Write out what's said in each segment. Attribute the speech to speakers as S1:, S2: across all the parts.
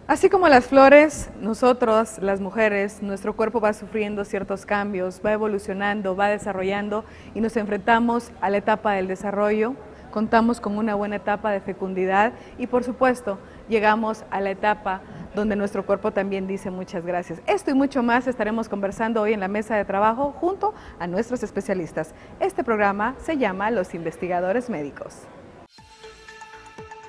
S1: Así como las flores, nosotros, las mujeres, nuestro cuerpo va sufriendo ciertos cambios, va evolucionando, va desarrollando y nos enfrentamos a la etapa del desarrollo, contamos con una buena etapa de fecundidad y por supuesto llegamos a la etapa donde nuestro cuerpo también dice muchas gracias. Esto y mucho más estaremos conversando hoy en la mesa de trabajo junto a nuestros especialistas. Este programa se llama Los Investigadores Médicos.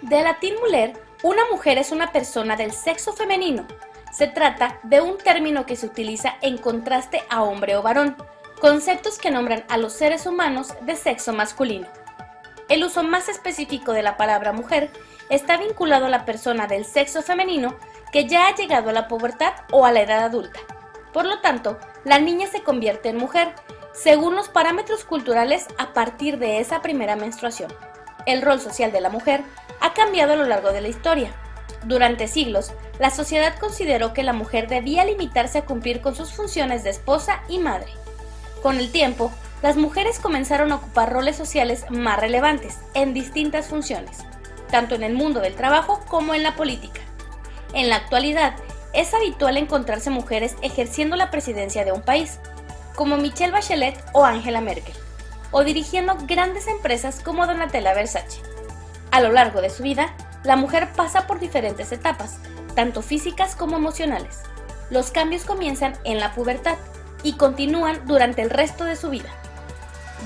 S2: De latín mujer, una mujer es una persona del sexo femenino. Se trata de un término que se utiliza en contraste a hombre o varón, conceptos que nombran a los seres humanos de sexo masculino. El uso más específico de la palabra mujer está vinculado a la persona del sexo femenino que ya ha llegado a la pubertad o a la edad adulta. Por lo tanto, la niña se convierte en mujer, según los parámetros culturales a partir de esa primera menstruación. El rol social de la mujer ha cambiado a lo largo de la historia. Durante siglos, la sociedad consideró que la mujer debía limitarse a cumplir con sus funciones de esposa y madre. Con el tiempo, las mujeres comenzaron a ocupar roles sociales más relevantes en distintas funciones, tanto en el mundo del trabajo como en la política. En la actualidad, es habitual encontrarse mujeres ejerciendo la presidencia de un país, como Michelle Bachelet o Angela Merkel, o dirigiendo grandes empresas como Donatella Versace. A lo largo de su vida, la mujer pasa por diferentes etapas, tanto físicas como emocionales. Los cambios comienzan en la pubertad y continúan durante el resto de su vida.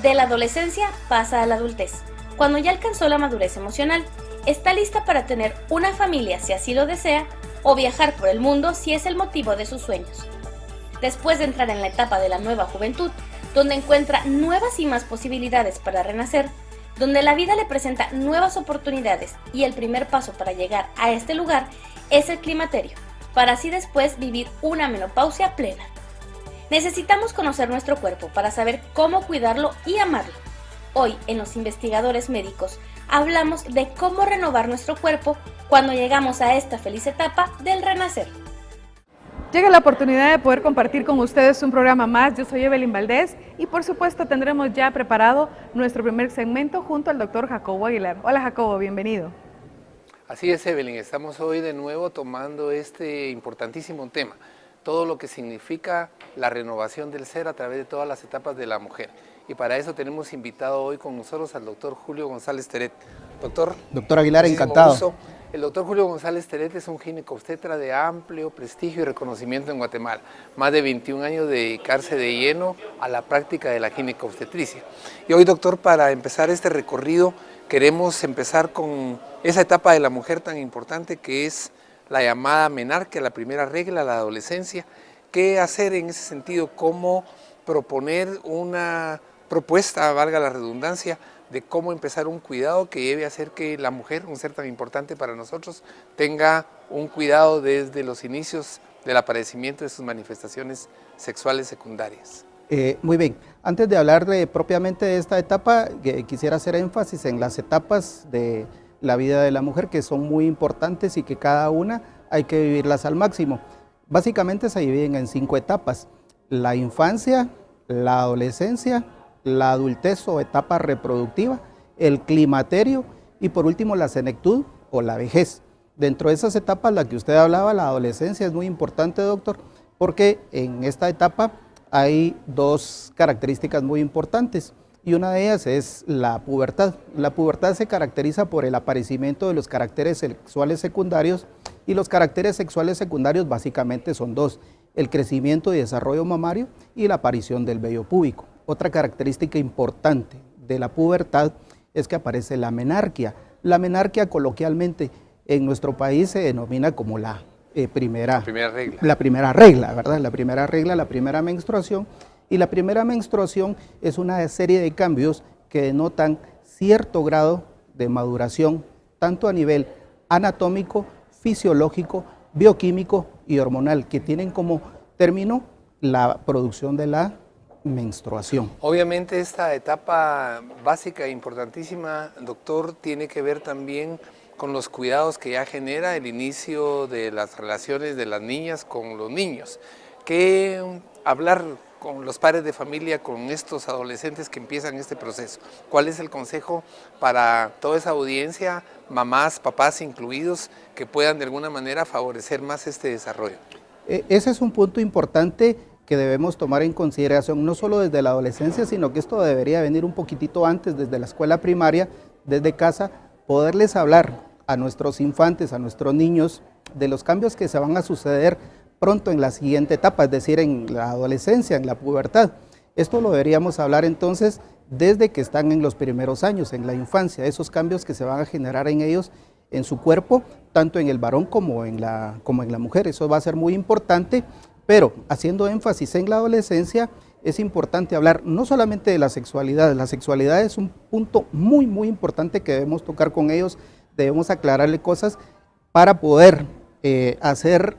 S2: De la adolescencia pasa a la adultez, cuando ya alcanzó la madurez emocional, está lista para tener una familia si así lo desea, o viajar por el mundo si es el motivo de sus sueños. Después de entrar en la etapa de la nueva juventud, donde encuentra nuevas y más posibilidades para renacer, donde la vida le presenta nuevas oportunidades y el primer paso para llegar a este lugar es el climaterio, para así después vivir una menopausia plena. Necesitamos conocer nuestro cuerpo para saber cómo cuidarlo y amarlo. Hoy, en Los Investigadores Médicos, hablamos de cómo renovar nuestro cuerpo cuando llegamos a esta feliz etapa del renacer.
S1: Llega la oportunidad de poder compartir con ustedes un programa más. Yo soy Evelyn Valdés y por supuesto tendremos ya preparado nuestro primer segmento junto al doctor Jacobo Aguilar. Hola Jacobo, bienvenido.
S3: Así es, Evelyn, estamos hoy de nuevo tomando este importantísimo tema, todo lo que significa la renovación del ser a través de todas las etapas de la mujer. Y para eso tenemos invitado hoy con nosotros al doctor Julio González Teret. Doctor
S4: Aguilar, encantado.
S3: Gusto. El doctor Julio González Teret es un ginecobstetra de amplio prestigio y reconocimiento en Guatemala. Más de 21 años de dedicarse de lleno a la práctica de la ginecobstetricia. Y hoy, doctor, para empezar este recorrido, queremos empezar con esa etapa de la mujer tan importante que es la llamada menarquia, la primera regla, la adolescencia. ¿Qué hacer en ese sentido? ¿Cómo proponer una propuesta, valga la redundancia, de cómo empezar un cuidado que lleve a hacer que la mujer, un ser tan importante para nosotros, tenga un cuidado desde los inicios del aparecimiento de sus manifestaciones sexuales secundarias?
S4: Muy bien, antes de hablar propiamente de esta etapa, quisiera hacer énfasis en las etapas de la vida de la mujer que son muy importantes y que cada una hay que vivirlas al máximo. Básicamente se dividen en 5 etapas: la infancia, la adolescencia, la adultez o etapa reproductiva, el climaterio y por último la senectud o la vejez. Dentro de esas etapas, la que usted hablaba, la adolescencia, es muy importante, doctor, porque en esta etapa hay 2 características muy importantes y una de ellas es la pubertad. La pubertad se caracteriza por el aparecimiento de los caracteres sexuales secundarios y los caracteres sexuales secundarios básicamente son 2, el crecimiento y desarrollo mamario y la aparición del vello púbico. Otra característica importante de la pubertad es que aparece la menarquia. La menarquia coloquialmente en nuestro país se denomina como la primera regla. La primera regla, ¿verdad? La primera regla, la primera menstruación. Y la primera menstruación es una serie de cambios que denotan cierto grado de maduración, tanto a nivel anatómico, fisiológico, bioquímico y hormonal, que tienen como término la producción de la menstruación.
S3: Obviamente esta etapa básica e importantísima, doctor, tiene que ver también con los cuidados que ya genera el inicio de las relaciones de las niñas con los niños. ¿Qué hablar con los padres de familia, con estos adolescentes que empiezan este proceso? ¿Cuál es el consejo para toda esa audiencia, mamás, papás incluidos, que puedan de alguna manera favorecer más este desarrollo?
S4: Ese es un punto importante que debemos tomar en consideración, no solo desde la adolescencia, sino que esto debería venir un poquitito antes, desde la escuela primaria, desde casa, poderles hablar a nuestros infantes, a nuestros niños, de los cambios que se van a suceder pronto en la siguiente etapa, es decir, en la adolescencia, en la pubertad. Esto lo deberíamos hablar entonces desde que están en los primeros años, en la infancia, esos cambios que se van a generar en ellos, en su cuerpo, tanto en el varón como en la mujer. Eso va a ser muy importante, pero haciendo énfasis en la adolescencia, es importante hablar no solamente de la sexualidad es un punto muy, muy importante que debemos tocar con ellos, debemos aclararle cosas para poder hacer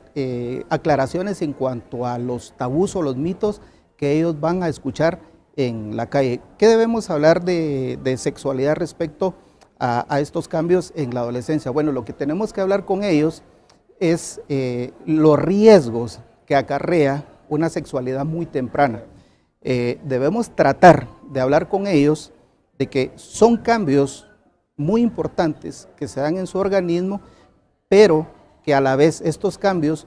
S4: aclaraciones en cuanto a los tabús o los mitos que ellos van a escuchar en la calle. ¿Qué debemos hablar de sexualidad respecto a estos cambios en la adolescencia? Bueno, lo que tenemos que hablar con ellos es los riesgos que acarrea una sexualidad muy temprana. Debemos tratar de hablar con ellos de que son cambios muy importantes que se dan en su organismo, pero que a la vez estos cambios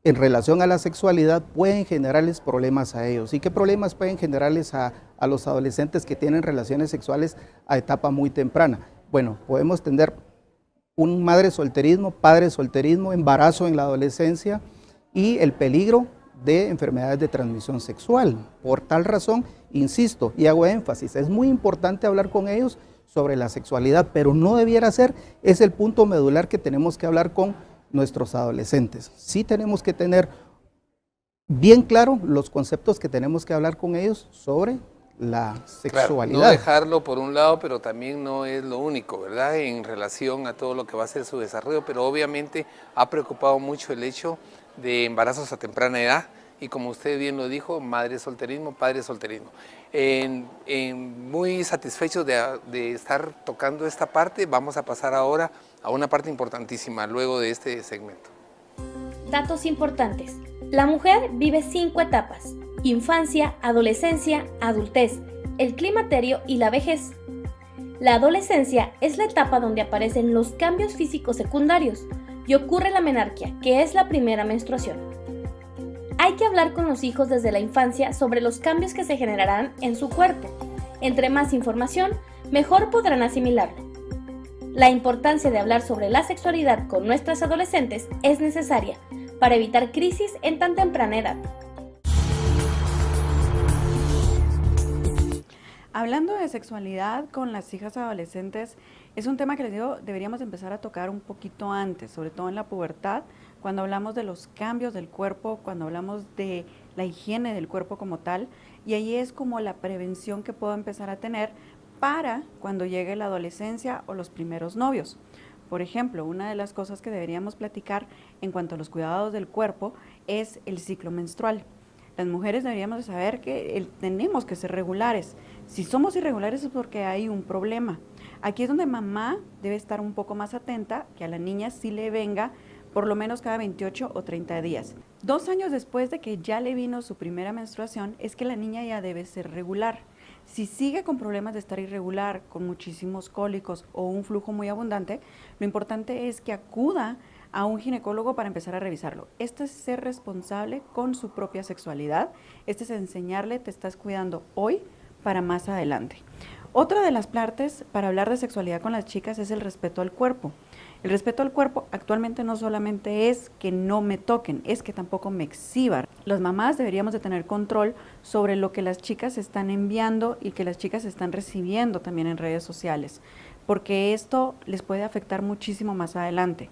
S4: en relación a la sexualidad pueden generarles problemas a ellos. ¿Y qué problemas pueden generarles a los adolescentes que tienen relaciones sexuales a etapa muy temprana? Bueno, podemos tener un madre solterismo, padre solterismo, embarazo en la adolescencia y el peligro de enfermedades de transmisión sexual. Por tal razón, insisto y hago énfasis, es muy importante hablar con ellos sobre la sexualidad, pero no debiera ser, es el punto medular que tenemos que hablar con nuestros adolescentes. Sí tenemos que tener bien claro los conceptos que tenemos que hablar con ellos sobre la sexualidad.
S3: Claro, no dejarlo por un lado, pero también no es lo único, ¿verdad? En relación a todo lo que va a ser su desarrollo, pero obviamente ha preocupado mucho el hecho de embarazos a temprana edad y, como usted bien lo dijo, madre solterismo, padre solterismo. Muy satisfechos de estar tocando esta parte, vamos a pasar ahora a una parte importantísima luego de este segmento.
S2: Datos importantes. La mujer vive 5 etapas: infancia, adolescencia, adultez, el climaterio y la vejez. La adolescencia es la etapa donde aparecen los cambios físicos secundarios y ocurre la menarquia, que es la primera menstruación. Hay que hablar con los hijos desde la infancia sobre los cambios que se generarán en su cuerpo. Entre más información, mejor podrán asimilarlo. La importancia de hablar sobre la sexualidad con nuestras adolescentes es necesaria para evitar crisis en tan temprana edad.
S5: Hablando de sexualidad con las hijas adolescentes, es un tema que les digo, deberíamos empezar a tocar un poquito antes, sobre todo en la pubertad, cuando hablamos de los cambios del cuerpo, cuando hablamos de la higiene del cuerpo como tal, y ahí es como la prevención que puedo empezar a tener para cuando llegue la adolescencia o los primeros novios. Por ejemplo, una de las cosas que deberíamos platicar en cuanto a los cuidados del cuerpo es el ciclo menstrual. Las mujeres deberíamos de saber que tenemos que ser regulares. Si somos irregulares es porque hay un problema. Aquí es donde mamá debe estar un poco más atenta, que a la niña sí le venga por lo menos cada 28 o 30 días. 2 años después de que ya le vino su primera menstruación, es que la niña ya debe ser regular. Si sigue con problemas de estar irregular, con muchísimos cólicos o un flujo muy abundante, lo importante es que acuda a un ginecólogo para empezar a revisarlo. Esto es ser responsable con su propia sexualidad. Este es enseñarle, te estás cuidando hoy para más adelante. Otra de las partes para hablar de sexualidad con las chicas es el respeto al cuerpo. El respeto al cuerpo actualmente no solamente es que no me toquen, es que tampoco me exhiban. Las mamás deberíamos de tener control sobre lo que las chicas están enviando y que las chicas están recibiendo también en redes sociales, porque esto les puede afectar muchísimo más adelante.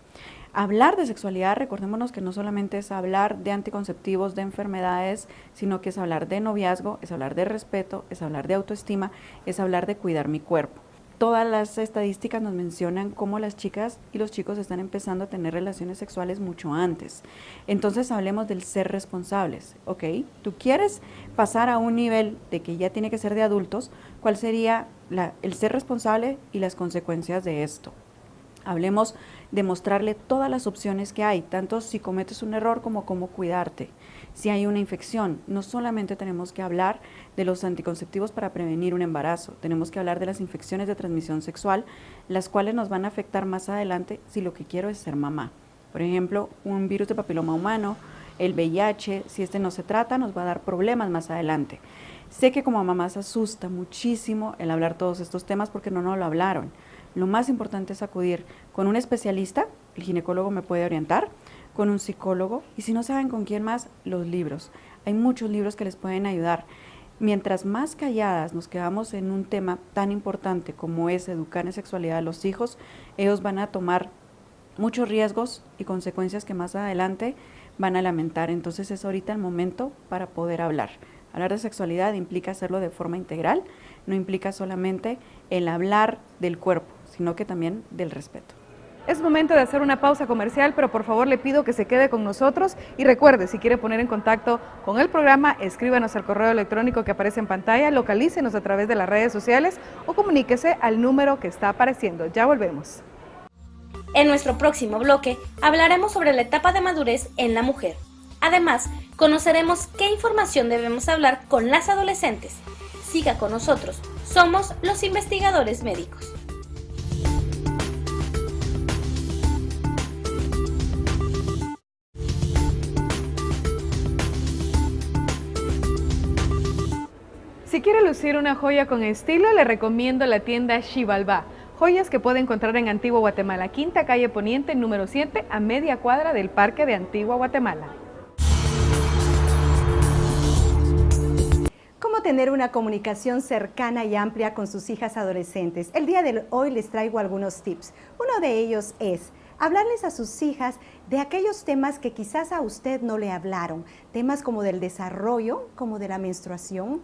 S5: Hablar de sexualidad, recordémonos que no solamente es hablar de anticonceptivos, de enfermedades, sino que es hablar de noviazgo, es hablar de respeto, es hablar de autoestima, es hablar de cuidar mi cuerpo. todas las estadísticas nos mencionan cómo las chicas y los chicos están empezando a tener relaciones sexuales mucho antes. Entonces hablemos del ser responsables, ¿ok? Tú quieres pasar a un nivel de que ya tiene que ser de adultos, ¿cuál sería el ser responsable y las consecuencias de esto? Hablemos de mostrarle todas las opciones que hay, tanto si cometes un error como cómo cuidarte. Si hay una infección, no solamente tenemos que hablar de los anticonceptivos para prevenir un embarazo, tenemos que hablar de las infecciones de transmisión sexual, las cuales nos van a afectar más adelante si lo que quiero es ser mamá. Por ejemplo, un virus de papiloma humano, el VIH, si este no se trata, nos va a dar problemas más adelante. Sé que como mamás asusta muchísimo el hablar todos estos temas porque no nos lo hablaron. Lo más importante es acudir con un especialista, el ginecólogo me puede orientar, con un psicólogo, y si no saben con quién más, los libros. Hay muchos libros que les pueden ayudar. Mientras más calladas nos quedamos en un tema tan importante como es educar en sexualidad a los hijos, ellos van a tomar muchos riesgos y consecuencias que más adelante van a lamentar. Entonces es ahorita el momento para poder hablar. Hablar de sexualidad implica hacerlo de forma integral, no implica solamente el hablar del cuerpo, sino que también del respeto.
S1: Es momento de hacer una pausa comercial, pero por favor le pido que se quede con nosotros y recuerde, si quiere poner en contacto con el programa, escríbanos al correo electrónico que aparece en pantalla, localícenos a través de las redes sociales o comuníquese al número que está apareciendo. Ya volvemos.
S2: En nuestro próximo bloque hablaremos sobre la etapa de madurez en la mujer. Además, conoceremos qué información debemos hablar con las adolescentes. Siga con nosotros, somos los investigadores médicos.
S1: Si quiere lucir una joya con estilo, le recomiendo la tienda Xibalbá. Joyas que puede encontrar en Antigua Guatemala, Quinta Calle Poniente, número 7, a media cuadra del Parque de Antigua Guatemala.
S6: ¿Cómo tener una comunicación cercana y amplia con sus hijas adolescentes? El día de hoy les traigo algunos tips. Uno de ellos es hablarles a sus hijas de aquellos temas que quizás a usted no le hablaron. Temas como del desarrollo, como de la menstruación,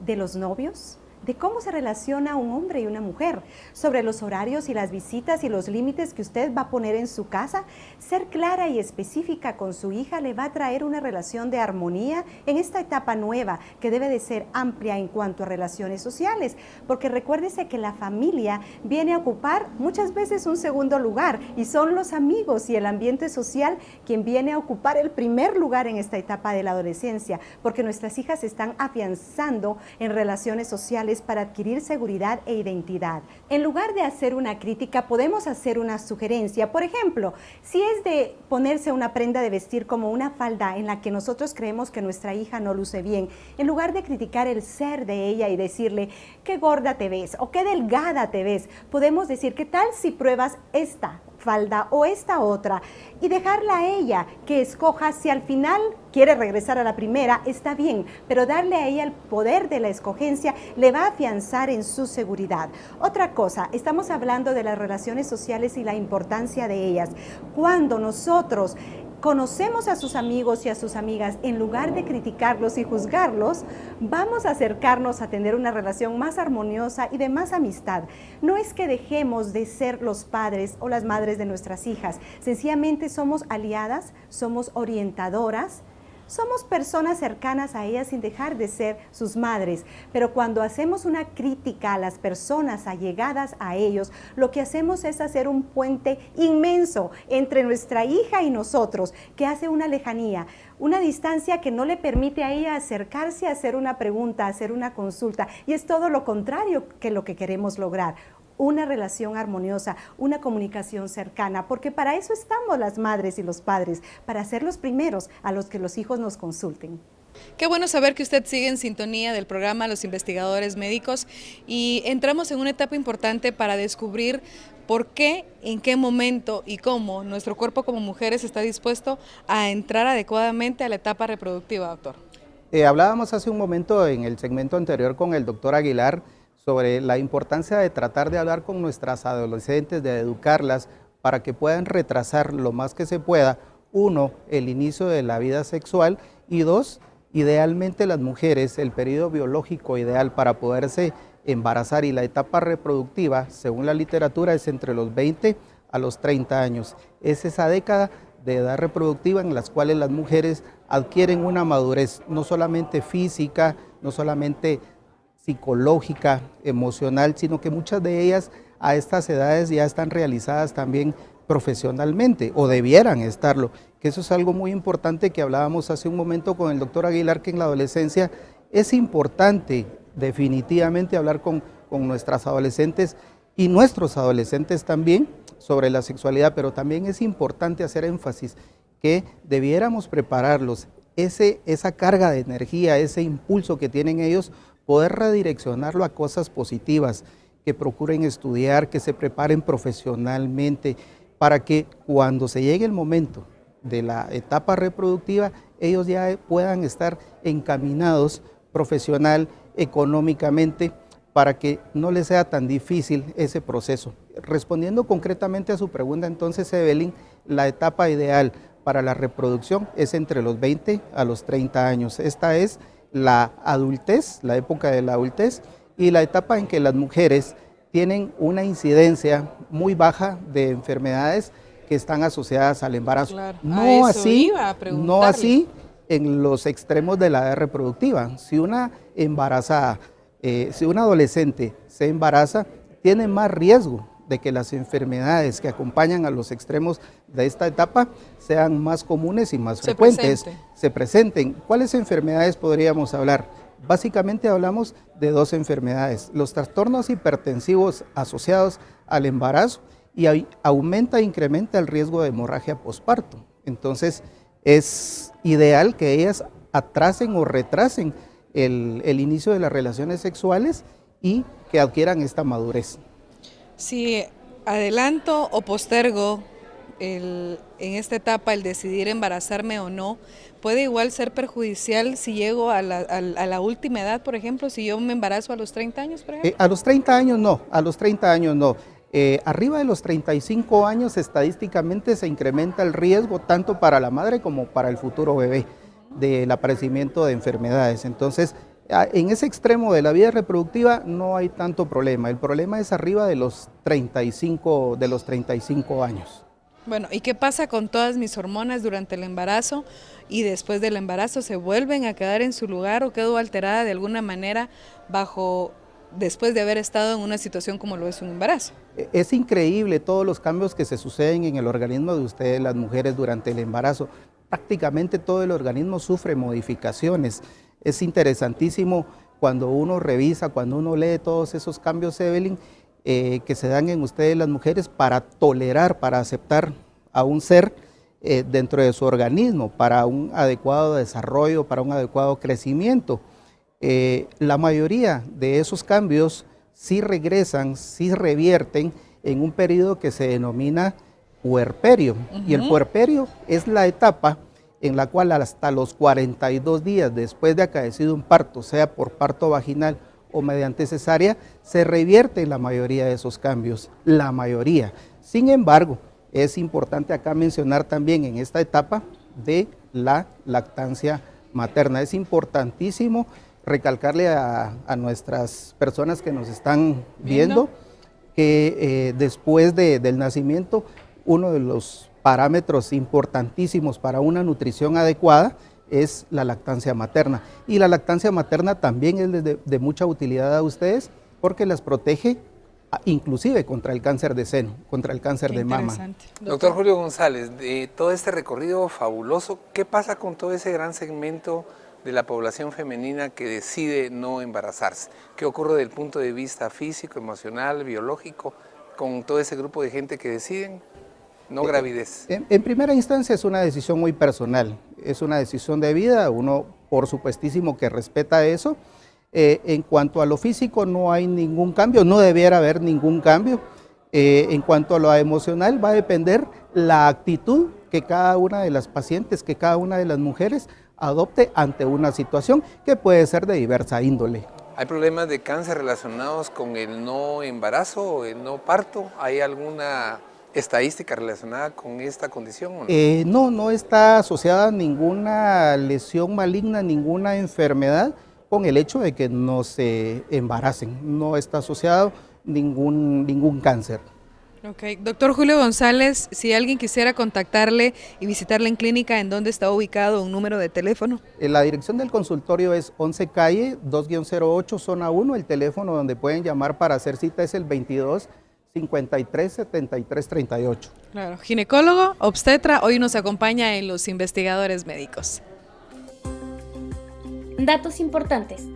S6: de los novios, de cómo se relaciona un hombre y una mujer, sobre los horarios y las visitas y los límites que usted va a poner en su casa. Ser clara y específica con su hija le va a traer una relación de armonía en esta etapa nueva que debe de ser amplia en cuanto a relaciones sociales, porque recuérdese que la familia viene a ocupar muchas veces un segundo lugar y son los amigos y el ambiente social quien viene a ocupar el primer lugar en esta etapa de la adolescencia, porque nuestras hijas se están afianzando en relaciones sociales para adquirir seguridad e identidad. En lugar de hacer una crítica, podemos hacer una sugerencia. Por ejemplo, si es de ponerse una prenda de vestir como una falda en la que nosotros creemos que nuestra hija no luce bien, en lugar de criticar el ser de ella y decirle qué gorda te ves o qué delgada te ves, podemos decir qué tal si pruebas esta falda o esta otra y dejarla a ella que escoja. Si al final quiere regresar a la primera, está bien, pero darle a ella el poder de la escogencia le va a afianzar en su seguridad. Otra cosa, estamos hablando de las relaciones sociales y la importancia de ellas. Cuando nosotros conocemos a sus amigos y a sus amigas, en lugar de criticarlos y juzgarlos, vamos a acercarnos a tener una relación más armoniosa y de más amistad. No es que dejemos de ser los padres o las madres de nuestras hijas, sencillamente somos aliadas, somos orientadoras, somos personas cercanas a ellas sin dejar de ser sus madres, pero cuando hacemos una crítica a las personas allegadas a ellos, lo que hacemos es hacer un puente inmenso entre nuestra hija y nosotros, que hace una lejanía, una distancia que no le permite a ella acercarse a hacer una pregunta, a hacer una consulta, y es todo lo contrario que lo que queremos lograr. Una relación armoniosa, una comunicación cercana, porque para eso estamos las madres y los padres, para ser los primeros a los que los hijos nos consulten.
S1: Qué bueno saber que usted sigue en sintonía del programa Los Investigadores Médicos y entramos en una etapa importante para descubrir por qué, en qué momento y cómo nuestro cuerpo como mujeres está dispuesto a entrar adecuadamente a la etapa reproductiva, doctor.
S4: Hablábamos hace un momento en el segmento anterior con el doctor Aguilar sobre la importancia de tratar de hablar con nuestras adolescentes, de educarlas para que puedan retrasar lo más que se pueda, uno, el inicio de la vida sexual y dos, idealmente las mujeres, el periodo biológico ideal para poderse embarazar, y la etapa reproductiva, según la literatura, es entre los 20 a los 30 años. Es esa década de edad reproductiva en las cuales las mujeres adquieren una madurez, no solamente física, no solamente psicológica, emocional, sino que muchas de ellas a estas edades ya están realizadas también profesionalmente, o debieran estarlo, que eso es algo muy importante que hablábamos hace un momento con el doctor Aguilar, que en la adolescencia es importante definitivamente hablar con nuestras adolescentes y nuestros adolescentes también sobre la sexualidad, pero también es importante hacer énfasis que debiéramos prepararlos, esa carga de energía, ese impulso que tienen ellos, poder redireccionarlo a cosas positivas, que procuren estudiar, que se preparen profesionalmente, para que cuando se llegue el momento de la etapa reproductiva, ellos ya puedan estar encaminados profesional, económicamente, para que no les sea tan difícil ese proceso. Respondiendo concretamente a su pregunta, entonces, Evelyn, la etapa ideal para la reproducción es entre los 20 a los 30 años. Esta es la adultez, la época de la adultez, y la etapa en que las mujeres tienen una incidencia muy baja de enfermedades que están asociadas al embarazo.
S1: Claro,
S4: No así en los extremos de la edad reproductiva. Si una embarazada, si una adolescente se embaraza, tiene más riesgo de que las enfermedades que acompañan a los extremos de esta etapa sean más comunes y más frecuentes, se presenten. ¿Cuáles enfermedades podríamos hablar? Básicamente hablamos de dos enfermedades: los trastornos hipertensivos asociados al embarazo, y aumenta e incrementa el riesgo de hemorragia posparto. Entonces es ideal que ellas atrasen o retrasen el inicio de las relaciones sexuales y que adquieran esta madurez.
S1: Si adelanto o postergo en esta etapa el decidir embarazarme o no, puede igual ser perjudicial si llego a la última edad, por ejemplo, si yo me embarazo a los 30 años, por ejemplo.
S4: A los 30 años no, arriba de los 35 años estadísticamente se incrementa el riesgo tanto para la madre como para el futuro bebé del aparecimiento de enfermedades. Entonces, en ese extremo de la vida reproductiva no hay tanto problema. El problema es arriba de los 35 años.
S1: Bueno, ¿y qué pasa con todas mis hormonas durante el embarazo y después del embarazo? ¿Se vuelven a quedar en su lugar o quedo alterada de alguna manera después de haber estado en una situación como lo es un embarazo?
S4: Es increíble todos los cambios que se suceden en el organismo de ustedes, las mujeres, durante el embarazo. Prácticamente todo el organismo sufre modificaciones. Es interesantísimo cuando uno revisa, cuando uno lee todos esos cambios, Evelyn, que se dan en ustedes las mujeres para tolerar, para aceptar a un ser dentro de su organismo, para un adecuado desarrollo, para un adecuado crecimiento. La mayoría de esos cambios sí regresan, sí revierten en un periodo que se denomina puerperio. Y el puerperio es la etapa en la cual hasta los 42 días después de acaecido un parto, sea por parto vaginal o mediante cesárea, se revierte la mayoría de esos cambios, la mayoría. Sin embargo, es importante acá mencionar también en esta etapa de la lactancia materna. Es importantísimo recalcarle a nuestras personas que nos están viendo que después del nacimiento, uno de los parámetros importantísimos para una nutrición adecuada es la lactancia materna. Y la lactancia materna también es de mucha utilidad a ustedes porque las protege inclusive contra el cáncer de seno, contra el cáncer de mama.
S3: Doctor Julio González, de todo este recorrido fabuloso, ¿qué pasa con todo ese gran segmento de la población femenina que decide no embarazarse? ¿Qué ocurre desde el punto de vista físico, emocional, biológico, con todo ese grupo de gente que deciden no gravidez?
S4: En primera instancia es una decisión muy personal, es una decisión de vida, uno por supuestísimo que respeta eso. En cuanto a lo físico no hay ningún cambio, no debiera haber ningún cambio. En cuanto a lo emocional va a depender la actitud que cada una de las pacientes, que cada una de las mujeres adopte ante una situación que puede ser de diversa índole.
S3: ¿Hay problemas de cáncer relacionados con el no embarazo o el no parto? ¿Hay alguna estadística relacionada con esta condición o no?
S4: No está asociada a ninguna lesión maligna, ninguna enfermedad, con el hecho de que no se embaracen. No está asociado ningún cáncer.
S1: Ok, doctor Julio González, si alguien quisiera contactarle y visitarle en clínica, ¿en dónde está ubicado? ¿Un número de teléfono?
S4: La dirección del consultorio es 11 calle 2-08 zona 1, el teléfono donde pueden llamar para hacer cita es el 22 53 73 38.
S1: Claro, ginecólogo, obstetra, hoy nos acompaña en Los Investigadores Médicos.
S2: Datos importantes.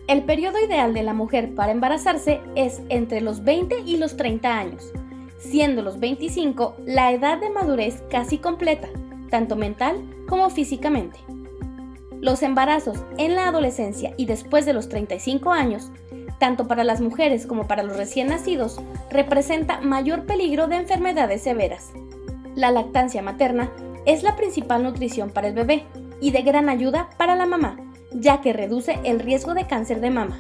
S2: El periodo ideal de la mujer para embarazarse es entre los 20 y los 30 años, siendo los 25 la edad de madurez casi completa, tanto mental como físicamente. Los embarazos en la adolescencia y después de los 35 años, tanto para las mujeres como para los recién nacidos, representa mayor peligro de enfermedades severas. La lactancia materna es la principal nutrición para el bebé y de gran ayuda para la mamá, ya que reduce el riesgo de cáncer de mama.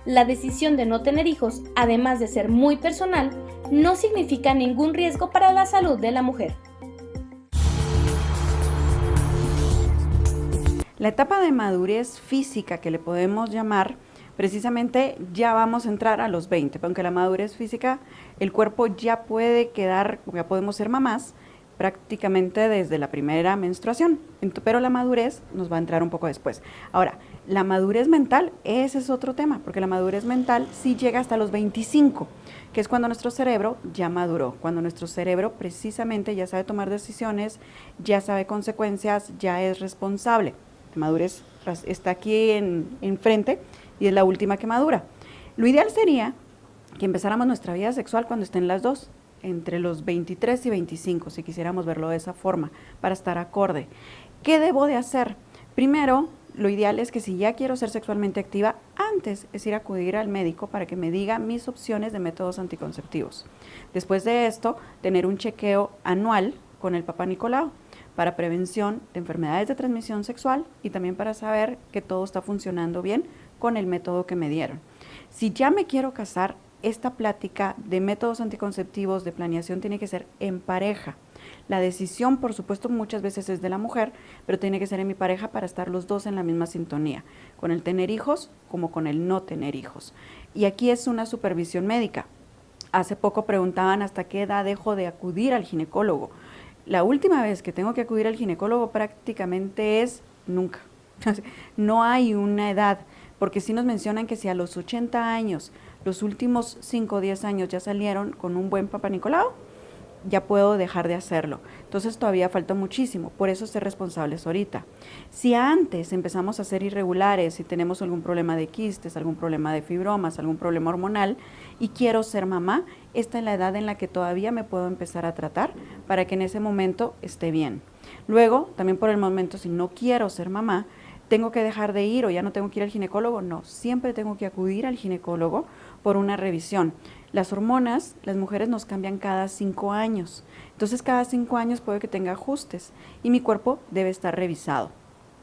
S2: La decisión de no tener hijos, además de ser muy personal, no significa ningún riesgo para la salud de la mujer.
S5: La etapa de madurez física que le podemos llamar, precisamente ya vamos a entrar a los 20, aunque la madurez física, el cuerpo ya puede quedar, ya podemos ser mamás prácticamente desde la primera menstruación, pero la madurez nos va a entrar un poco después. Ahora, la madurez mental, ese es otro tema, porque la madurez mental sí llega hasta los 25, que es cuando nuestro cerebro ya maduró, cuando nuestro cerebro precisamente ya sabe tomar decisiones, ya sabe consecuencias, ya es responsable. La madurez está aquí enfrente y es la última que madura. Lo ideal sería que empezáramos nuestra vida sexual cuando estén las dos, entre los 23 y 25, si quisiéramos verlo de esa forma, para estar acorde. ¿Qué debo de hacer? Primero, lo ideal es que si ya quiero ser sexualmente activa, antes es ir a acudir al médico para que me diga mis opciones de métodos anticonceptivos. Después de esto, tener un chequeo anual con el Papá Nicolau para prevención de enfermedades de transmisión sexual y también para saber que todo está funcionando bien con el método que me dieron. Si ya me quiero casar, esta plática de métodos anticonceptivos, de planeación, tiene que ser en pareja. La decisión, por supuesto, muchas veces es de la mujer, pero tiene que ser en mi pareja para estar los dos en la misma sintonía, con el tener hijos como con el no tener hijos. Y aquí es una supervisión médica. Hace poco preguntaban hasta qué edad dejo de acudir al ginecólogo. La última vez que tengo que acudir al ginecólogo prácticamente es nunca. No hay una edad, porque sí nos mencionan que si a los 80 años, los últimos 5 o 10 años ya salieron con un buen Papá Nicolau, ya puedo dejar de hacerlo. Entonces todavía falta muchísimo, por eso ser responsables ahorita. Si antes empezamos a ser irregulares, si tenemos algún problema de quistes, algún problema de fibromas, algún problema hormonal y quiero ser mamá, esta es la edad en la que todavía me puedo empezar a tratar para que en ese momento esté bien. Luego, también por el momento, si no quiero ser mamá, ¿tengo que dejar de ir o ya no tengo que ir al ginecólogo? No, siempre tengo que acudir al ginecólogo por una revisión. Las hormonas, las mujeres nos cambian cada 5 años. Entonces, cada 5 años puede que tenga ajustes y mi cuerpo debe estar revisado.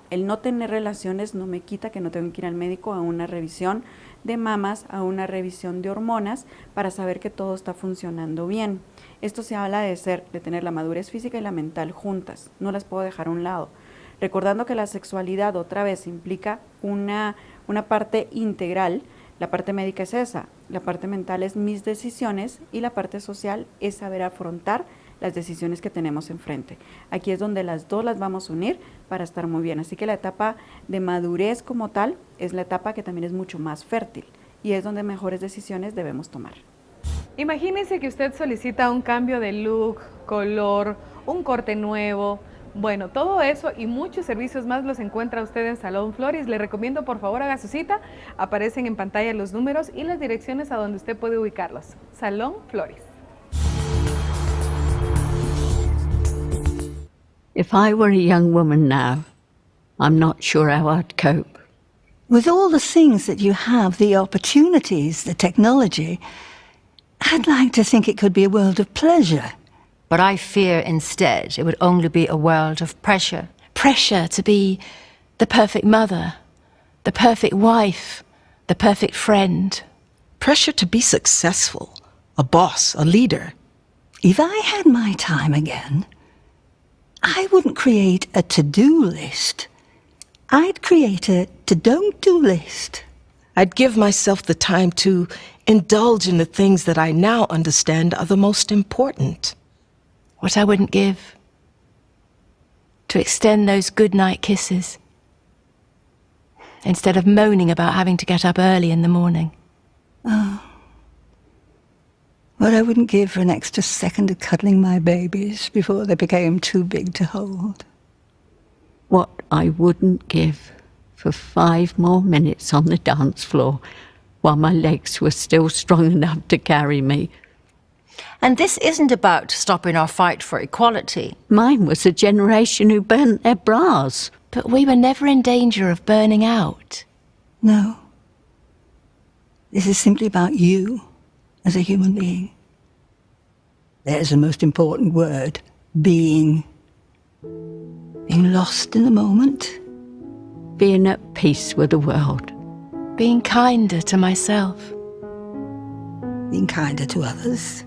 S5: El no tener relaciones no me quita que no tengo que ir al médico a una revisión de mamas, a una revisión de hormonas para saber que todo está funcionando bien. Esto se habla de tener la madurez física y la mental juntas. No las puedo dejar a un lado. Recordando que la sexualidad otra vez implica una parte integral. La parte médica es esa, la parte mental es mis decisiones y la parte social es saber afrontar las decisiones que tenemos enfrente. Aquí es donde las dos las vamos a unir para estar muy bien. Así que la etapa de madurez como tal es la etapa que también es mucho más fértil y es donde mejores decisiones debemos tomar.
S1: Imagínese que usted solicita un cambio de look, color, un corte nuevo. Bueno, todo eso y muchos servicios más los encuentra usted en Salón Floris. Le recomiendo, por favor, haga su cita. Aparecen en pantalla los números y las direcciones a donde usted puede ubicarlos. Salón Floris.
S7: If I were a young woman now, I'm not sure how I'd cope.
S8: With all the things that you have, the opportunities, the technology, I'd like to think it could be a world of pleasure.
S9: But I fear instead it would only be a world of pressure.
S10: Pressure to be the perfect mother, the perfect wife, the perfect friend.
S11: Pressure to be successful, a boss, a leader.
S8: If I had my time again, I wouldn't create a to-do list. I'd create a to-don't-do list.
S11: I'd give myself the time to indulge in the things that I now understand are the most important.
S10: What I wouldn't give to extend those goodnight kisses instead of moaning about having to get up early in the morning.
S8: Oh. What I wouldn't give for an extra second of cuddling my babies before they became too big to hold.
S7: What I wouldn't give for 5 more minutes on the dance floor while my legs were still strong enough to carry me.
S9: And this isn't about stopping our fight for equality.
S7: Mine was a generation who burnt their bras.
S10: But we were never in danger of burning out.
S8: No. This is simply about you as a human being. There's the most important word, being. Being lost in the moment.
S7: Being at peace with the world.
S10: Being kinder to myself.
S8: Being kinder to others.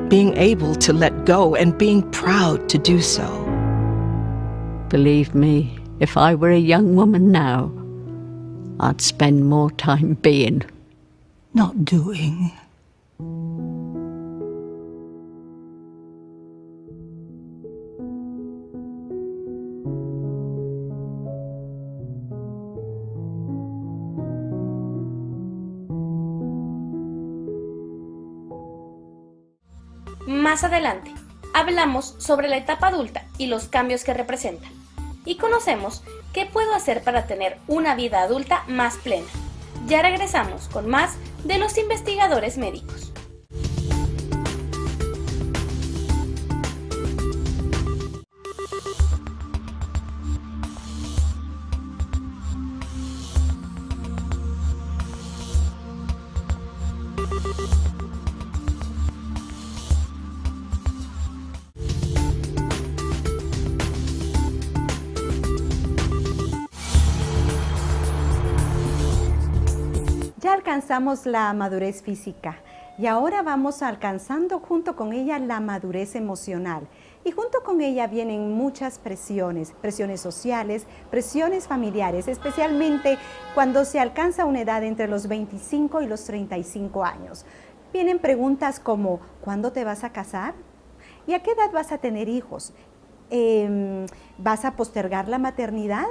S11: Being able to let go and being proud to do so.
S7: Believe me, if I were a young woman now, I'd spend more time being.
S8: Not doing.
S2: Más adelante, hablamos sobre la etapa adulta y los cambios que representa, y conocemos qué puedo hacer para tener una vida adulta más plena. Ya regresamos con más de los investigadores médicos.
S6: Ya alcanzamos la madurez física y ahora vamos alcanzando junto con ella la madurez emocional. Y junto con ella vienen muchas presiones sociales, presiones familiares, especialmente cuando se alcanza una edad entre los 25 y los 35 años. Vienen preguntas como, ¿cuándo te vas a casar? ¿Y a qué edad vas a tener hijos? ¿Vas a postergar la maternidad?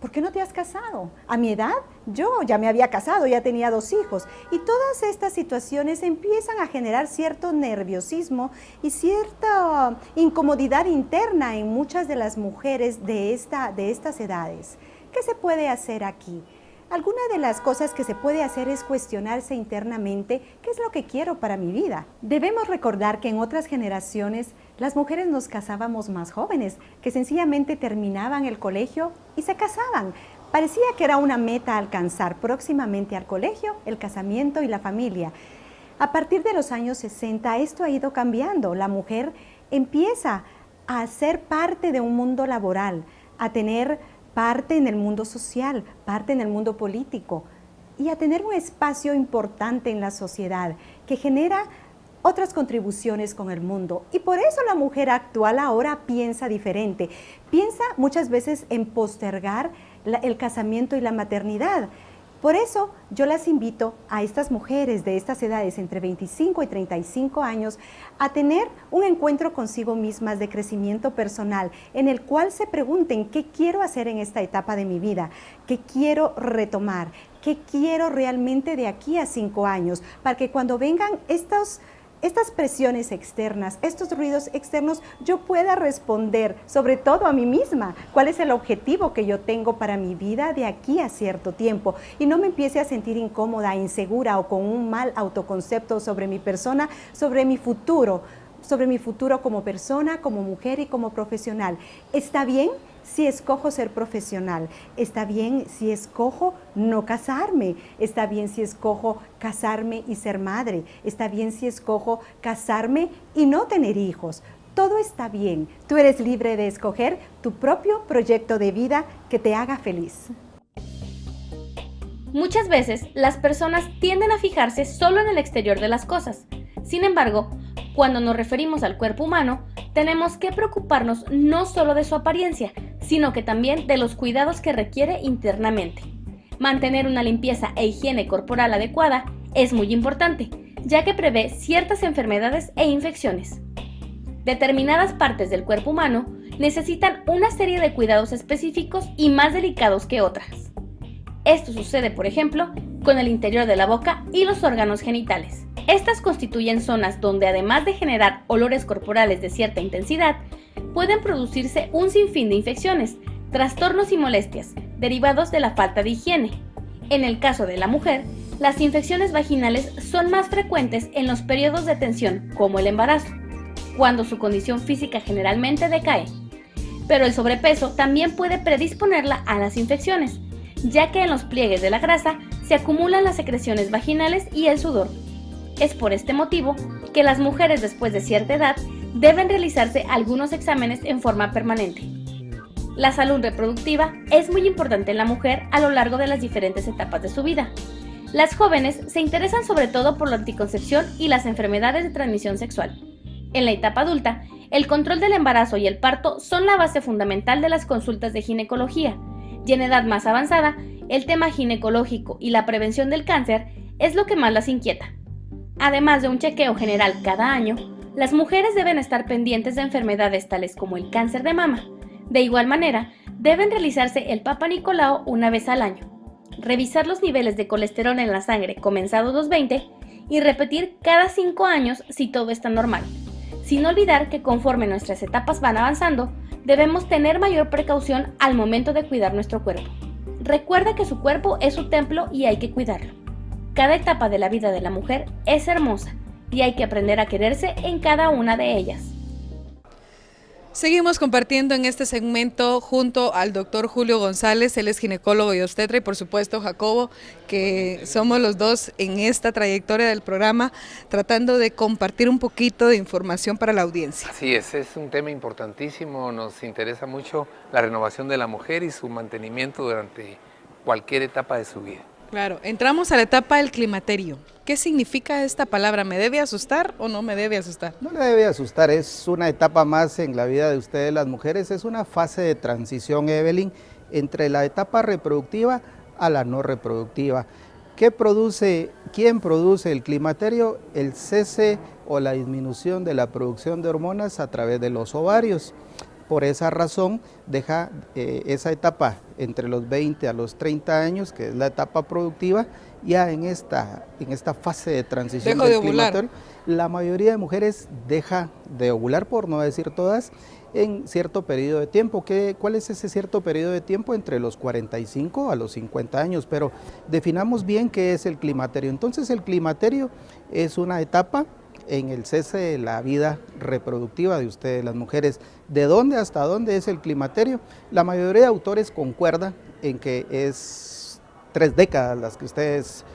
S6: ¿Por qué no te has casado? A mi edad, yo ya me había casado, ya tenía 2 hijos. Y todas estas situaciones empiezan a generar cierto nerviosismo y cierta incomodidad interna en muchas de las mujeres de estas edades. ¿Qué se puede hacer aquí? Alguna de las cosas que se puede hacer es cuestionarse internamente qué es lo que quiero para mi vida. Debemos recordar que en otras generaciones las mujeres nos casábamos más jóvenes, que sencillamente terminaban el colegio y se casaban. Parecía que era una meta a alcanzar próximamente al colegio, el casamiento y la familia. A partir de los años 60 esto ha ido cambiando. La mujer empieza a ser parte de un mundo laboral, a tener parte en el mundo social, parte en el mundo político y a tener un espacio importante en la sociedad que genera otras contribuciones con el mundo. Y por eso la mujer actual ahora piensa diferente. Piensa muchas veces en postergar el casamiento y la maternidad. Por eso yo las invito a estas mujeres de estas edades entre 25 y 35 años a tener un encuentro consigo mismas de crecimiento personal en el cual se pregunten qué quiero hacer en esta etapa de mi vida, qué quiero retomar, qué quiero realmente de aquí a 5 años, para que cuando vengan estas presiones externas, estos ruidos externos, yo pueda responder, sobre todo a mí misma, cuál es el objetivo que yo tengo para mi vida de aquí a cierto tiempo y no me empiece a sentir incómoda, insegura o con un mal autoconcepto sobre mi persona, sobre mi futuro como persona, como mujer y como profesional. ¿Está bien si escojo ser profesional? ¿Está bien si escojo no casarme? ¿Está bien si escojo casarme y ser madre? ¿Está bien si escojo casarme y no tener hijos? Todo está bien. Tú eres libre de escoger tu propio proyecto de vida que te haga feliz.
S2: Muchas veces las personas tienden a fijarse solo en el exterior de las cosas. Sin embargo, cuando nos referimos al cuerpo humano, tenemos que preocuparnos no solo de su apariencia, sino que también de los cuidados que requiere internamente. Mantener una limpieza e higiene corporal adecuada es muy importante, ya que prevé ciertas enfermedades e infecciones. Determinadas partes del cuerpo humano necesitan una serie de cuidados específicos y más delicados que otras. Esto sucede, por ejemplo, con el interior de la boca y los órganos genitales. Estas constituyen zonas donde, además de generar olores corporales de cierta intensidad, pueden producirse un sinfín de infecciones, trastornos y molestias derivados de la falta de higiene. En el caso de la mujer, las infecciones vaginales son más frecuentes en los periodos de tensión, como el embarazo, cuando su condición física generalmente decae. Pero el sobrepeso también puede predisponerla a las infecciones, ya que en los pliegues de la grasa se acumulan las secreciones vaginales y el sudor. Es por este motivo que las mujeres después de cierta edad deben realizarse algunos exámenes en forma permanente. La salud reproductiva es muy importante en la mujer a lo largo de las diferentes etapas de su vida. Las jóvenes se interesan sobre todo por la anticoncepción y las enfermedades de transmisión sexual. En la etapa adulta, el control del embarazo y el parto son la base fundamental de las consultas de ginecología, y en edad más avanzada, el tema ginecológico y la prevención del cáncer es lo que más las inquieta. Además de un chequeo general cada año, las mujeres deben estar pendientes de enfermedades tales como el cáncer de mama. De igual manera, deben realizarse el Papa Nicolau una vez al año, revisar los niveles de colesterol en la sangre comenzados los 20 y repetir cada 5 años si todo está normal. Sin olvidar que conforme nuestras etapas van avanzando, debemos tener mayor precaución al momento de cuidar nuestro cuerpo. Recuerda que su cuerpo es su templo y hay que cuidarlo. Cada etapa de la vida de la mujer es hermosa y hay que aprender a quererse en cada una de ellas.
S1: Seguimos compartiendo en este segmento junto al doctor Julio González, él es ginecólogo y obstetra, y por supuesto Jacobo, que somos los dos en esta trayectoria del programa, tratando de compartir un poquito de información para la audiencia.
S3: Así es un tema importantísimo, nos interesa mucho la renovación de la mujer y su mantenimiento durante cualquier etapa de su vida.
S1: Claro, entramos a la etapa del climaterio. ¿Qué significa esta palabra? ¿Me debe asustar o no me debe asustar?
S4: No le debe asustar, es una etapa más en la vida de ustedes las mujeres, es una fase de transición, Evelyn, entre la etapa reproductiva a la no reproductiva. ¿Quién produce el climaterio? El cese o la disminución de la producción de hormonas a través de los ovarios. Por esa razón deja esa etapa entre los 20 a los 30 años, que es la etapa productiva, ya en esta fase de transición del climaterio, la mayoría de mujeres deja de ovular, por no decir todas, en cierto periodo de tiempo. ¿Cuál es ese cierto periodo de tiempo? Entre los 45 a los 50 años, pero definamos bien qué es el climaterio. Entonces el climaterio es una etapa en el cese de la vida reproductiva de ustedes, las mujeres. ¿De dónde hasta dónde es el climaterio? La mayoría de autores concuerdan en que es 3 décadas las que ustedes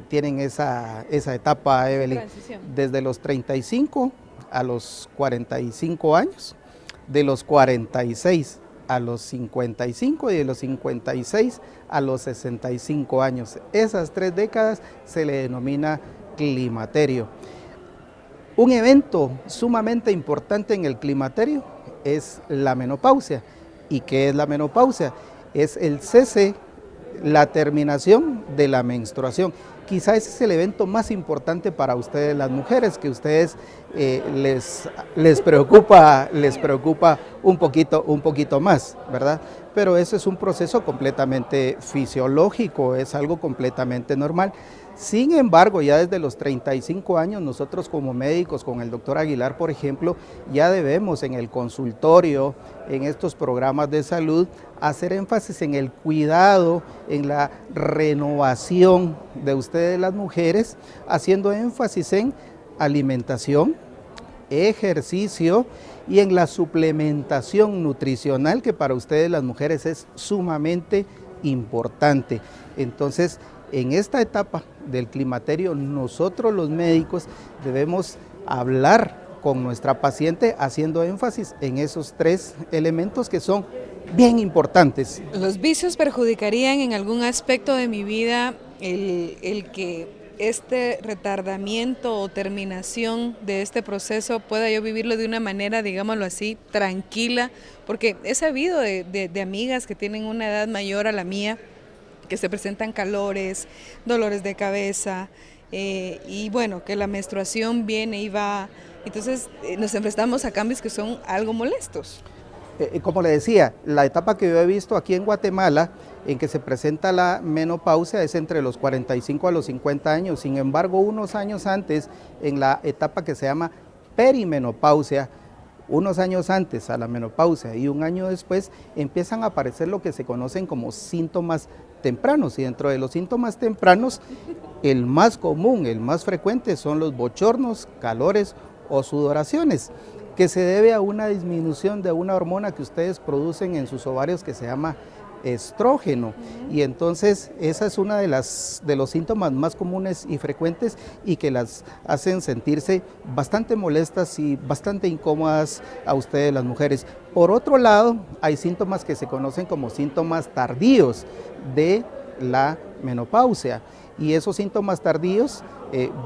S4: tienen esa etapa, Evelyn.
S1: Transición.
S4: Desde los 35 a los 45 años, de los 46 a los 55 y de los 56 a los 65 años. Esas 3 décadas se le denomina climaterio. Un evento sumamente importante en el climaterio es la menopausia. ¿Y qué es la menopausia? Es el cese, la terminación de la menstruación. Quizá ese es el evento más importante para ustedes las mujeres, que a ustedes les preocupa un poquito más, ¿verdad? Pero eso es un proceso completamente fisiológico, es algo completamente normal. Sin embargo, ya desde los 35 años, nosotros como médicos, con el doctor Aguilar, por ejemplo, ya debemos en el consultorio, en estos programas de salud, hacer énfasis en el cuidado, en la renovación de ustedes las mujeres, haciendo énfasis en alimentación, ejercicio y en la suplementación nutricional, que para ustedes las mujeres es sumamente importante. Entonces, en esta etapa del climaterio, nosotros los médicos debemos hablar con nuestra paciente haciendo énfasis en esos 3 elementos que son bien importantes.
S1: ¿Los vicios perjudicarían en algún aspecto de mi vida el que este retardamiento o terminación de este proceso pueda yo vivirlo de una manera, digámoslo así, tranquila, porque he sabido de amigas que tienen una edad mayor a la mía, que se presentan calores, dolores de cabeza, y bueno, que la menstruación viene y va, entonces nos enfrentamos a cambios que son algo molestos.
S4: Como le decía, la etapa que yo he visto aquí en Guatemala, en que se presenta la menopausia, es entre los 45 a los 50 años. Sin embargo, unos años antes, en la etapa que se llama perimenopausia, unos años antes a la menopausia y un año después, empiezan a aparecer lo que se conocen como síntomas tempranos. Y dentro de los síntomas tempranos, el más común, el más frecuente son los bochornos, calores o sudoraciones, que se debe a una disminución de una hormona que ustedes producen en sus ovarios que se llama estrógeno. Y entonces esa es una de los síntomas más comunes y frecuentes y que las hacen sentirse bastante molestas y bastante incómodas a ustedes las mujeres. Por otro lado, hay síntomas que se conocen como síntomas tardíos de la menopausia, y esos síntomas tardíos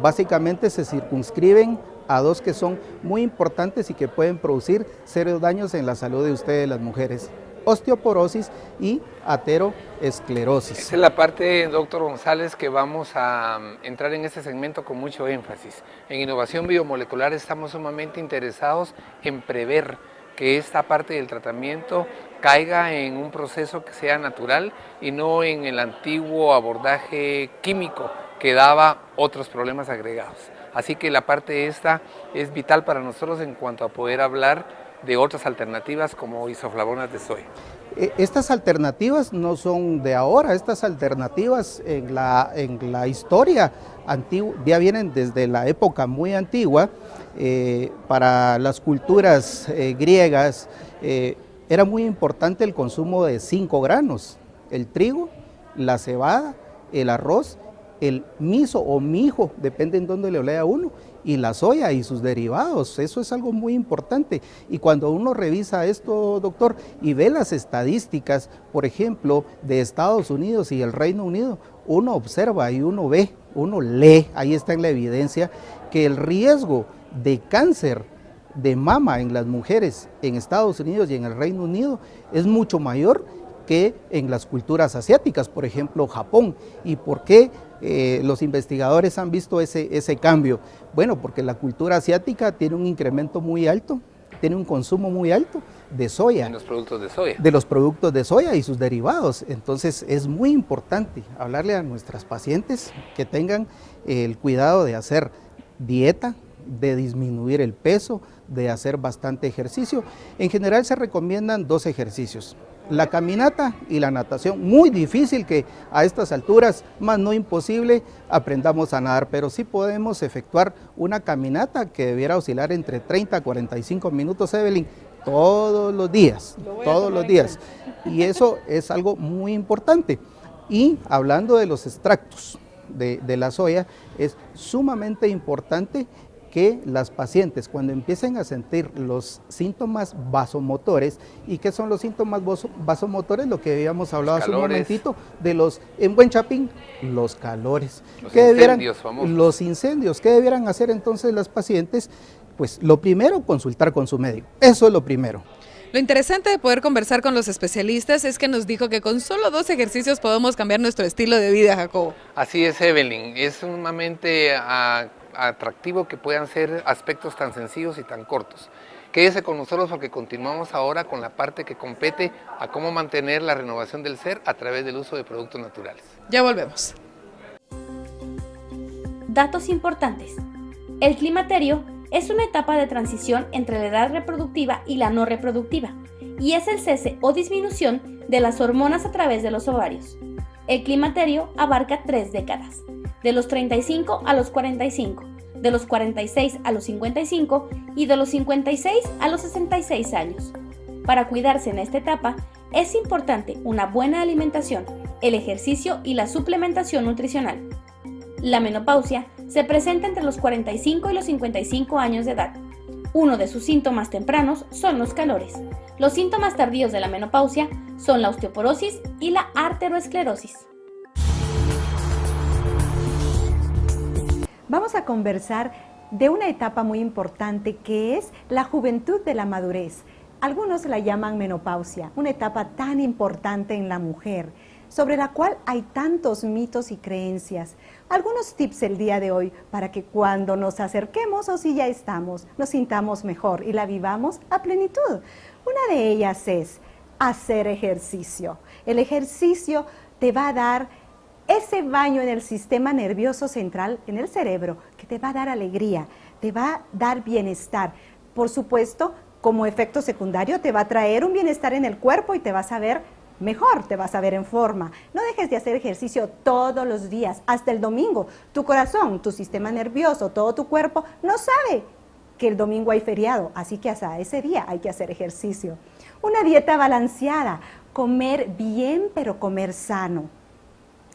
S4: básicamente se circunscriben a dos que son muy importantes y que pueden producir serios daños en la salud de ustedes las mujeres: osteoporosis y ateroesclerosis.
S3: Esa es la parte, doctor González, que vamos a entrar en este segmento con mucho énfasis. En innovación biomolecular estamos sumamente interesados en prever que esta parte del tratamiento caiga en un proceso que sea natural y no en el antiguo abordaje químico que daba otros problemas agregados. Así que la parte esta es vital para nosotros en cuanto a poder hablar de otras alternativas como isoflavonas de soya.
S4: Estas alternativas no son de ahora, estas alternativas en la historia antigua ya vienen desde la época muy antigua. Para las culturas griegas era muy importante el consumo de 5 granos: el trigo, la cebada, el arroz, el miso o mijo, depende en dónde le lea uno, y la soya y sus derivados. Eso es algo muy importante. Y cuando uno revisa esto, doctor, y ve las estadísticas, por ejemplo, de Estados Unidos y el Reino Unido, uno observa y uno ve, uno lee, ahí está en la evidencia, que el riesgo de cáncer de mama en las mujeres en Estados Unidos y en el Reino Unido es mucho mayor que en las culturas asiáticas, por ejemplo, Japón. ¿Y por qué los investigadores han visto ese cambio? Bueno, porque la cultura asiática tiene un incremento muy alto, tiene un consumo muy alto de soya.
S3: En los productos de soya.
S4: De los productos de soya y sus derivados. Entonces es muy importante hablarle a nuestras pacientes que tengan el cuidado de hacer dieta, de disminuir el peso, de hacer bastante ejercicio. En general se recomiendan 2 ejercicios: la caminata y la natación. Muy difícil que a estas alturas, más no imposible, aprendamos a nadar, pero sí podemos efectuar una caminata que debiera oscilar entre 30 a 45 minutos, Evelyn, todos los días, y eso es algo muy importante. Y hablando de los extractos de la soya, es sumamente importante que las pacientes, cuando empiecen a sentir los síntomas vasomotores. ¿Y qué son los síntomas vasomotores? Lo que habíamos hablado hace un momentito, de los, en buen chapín, los calores. Los incendios. ¿Qué debieran hacer entonces las pacientes? Pues lo primero, consultar con su médico. Eso es lo primero.
S1: Lo interesante de poder conversar con los especialistas es que nos dijo que con solo 2 ejercicios podemos cambiar nuestro estilo de vida, Jacobo.
S3: Así es, Evelyn. Es sumamente atractivo que puedan ser aspectos tan sencillos y tan cortos. Quédese con nosotros porque continuamos ahora con la parte que compete a cómo mantener la renovación del ser a través del uso de productos naturales.
S1: Ya volvemos.
S2: Datos importantes. El climaterio es una etapa de transición entre la edad reproductiva y la no reproductiva, y es el cese o disminución de las hormonas a través de los ovarios. El climaterio abarca 3 décadas, de los 35 a los 45, de los 46 a los 55 y de los 56 a los 66 años. Para cuidarse en esta etapa, es importante una buena alimentación, el ejercicio y la suplementación nutricional. La menopausia se presenta entre los 45 y los 55 años de edad. Uno de sus síntomas tempranos son los calores. Los síntomas tardíos de la menopausia son la osteoporosis y la arteriosclerosis.
S6: Vamos a conversar de una etapa muy importante que es la juventud de la madurez. Algunos la llaman menopausia, una etapa tan importante en la mujer, sobre la cual hay tantos mitos y creencias. Algunos tips el día de hoy para que cuando nos acerquemos o si ya estamos, nos sintamos mejor y la vivamos a plenitud. Una de ellas es hacer ejercicio. El ejercicio te va a dar ese baño en el sistema nervioso central, en el cerebro, que te va a dar alegría, te va a dar bienestar. Por supuesto, como efecto secundario te va a traer un bienestar en el cuerpo y te vas a ver mejor, te vas a ver en forma. No dejes de hacer ejercicio todos los días, hasta el domingo. Tu corazón, tu sistema nervioso, todo tu cuerpo no sabe que el domingo hay feriado, así que hasta ese día hay que hacer ejercicio. Una dieta balanceada, comer bien pero comer sano.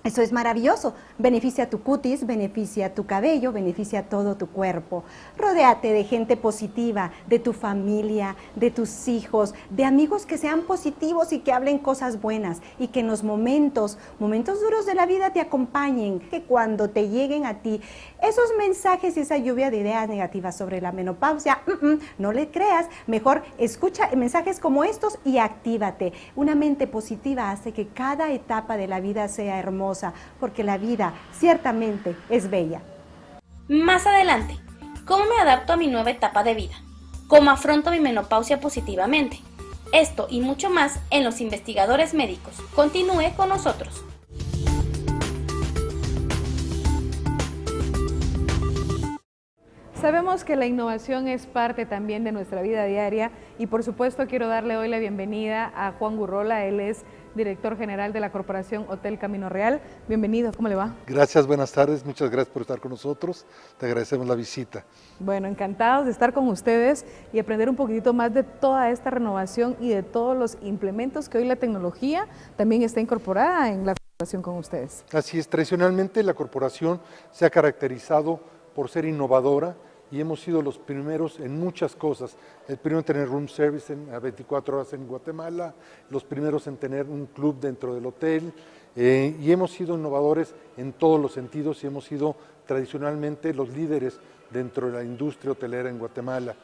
S6: Eso es maravilloso, beneficia tu cutis, beneficia tu cabello, beneficia todo tu cuerpo. Rodéate de gente positiva, de tu familia, de tus hijos, de amigos que sean positivos y que hablen cosas buenas y que en los momentos duros de la vida te acompañen, que cuando te lleguen a ti esos mensajes y esa lluvia de ideas negativas sobre la menopausia, no le creas, mejor escucha mensajes como estos y actívate. Una mente positiva hace que cada etapa de la vida sea hermosa, porque la vida ciertamente es bella.
S2: Más adelante, ¿cómo me adapto a mi nueva etapa de vida? ¿Cómo afronto mi menopausia positivamente? Esto y mucho más en Los Investigadores Médicos. Continúe con nosotros.
S1: Sabemos que la innovación es parte también de nuestra vida diaria y por supuesto quiero darle hoy la bienvenida a Juan Gurrola. Él es director general de la Corporación Hotel Camino Real. Bienvenido, ¿cómo le va?
S12: Gracias, buenas tardes, muchas gracias por estar con nosotros, te agradecemos la visita.
S1: Bueno, encantados de estar con ustedes y aprender un poquitito más de toda esta renovación y de todos los implementos que hoy la tecnología también está incorporada en la corporación con ustedes.
S12: Así es, tradicionalmente la corporación se ha caracterizado por ser innovadora y hemos sido los primeros en muchas cosas. El primero en tener room service a 24 horas en Guatemala, los primeros en tener un club dentro del hotel, y hemos sido innovadores en todos los sentidos y hemos sido tradicionalmente los líderes dentro de la industria hotelera en Guatemala.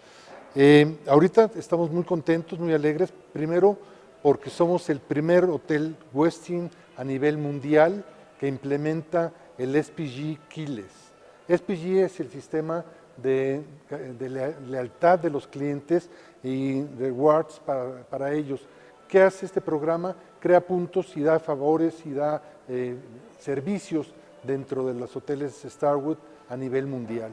S12: Ahorita estamos muy contentos, muy alegres, primero porque somos el primer hotel Westin a nivel mundial que implementa el SPG Keyless. SPG es el sistema de lealtad de los clientes y rewards para ellos. ¿Qué hace este programa? Crea puntos y da favores y da servicios dentro de los hoteles Starwood a nivel mundial.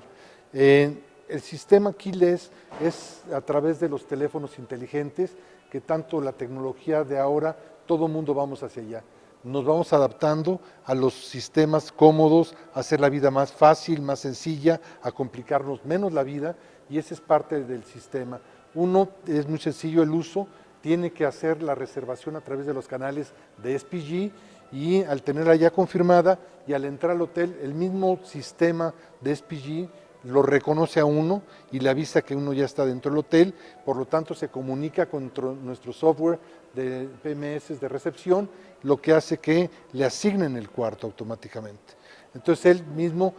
S12: El sistema Keyless es a través de los teléfonos inteligentes, que tanto la tecnología de ahora, todo mundo vamos hacia allá. Nos vamos adaptando a los sistemas cómodos, a hacer la vida más fácil, más sencilla, a complicarnos menos la vida, y ese es parte del sistema. Uno, es muy sencillo el uso, tiene que hacer la reservación a través de los canales de SPG, y al tenerla ya confirmada y al entrar al hotel, el mismo sistema de SPG lo reconoce a uno y le avisa que uno ya está dentro del hotel, por lo tanto se comunica con nuestro software de PMS de recepción, lo que hace que le asignen el cuarto automáticamente. Entonces él mismo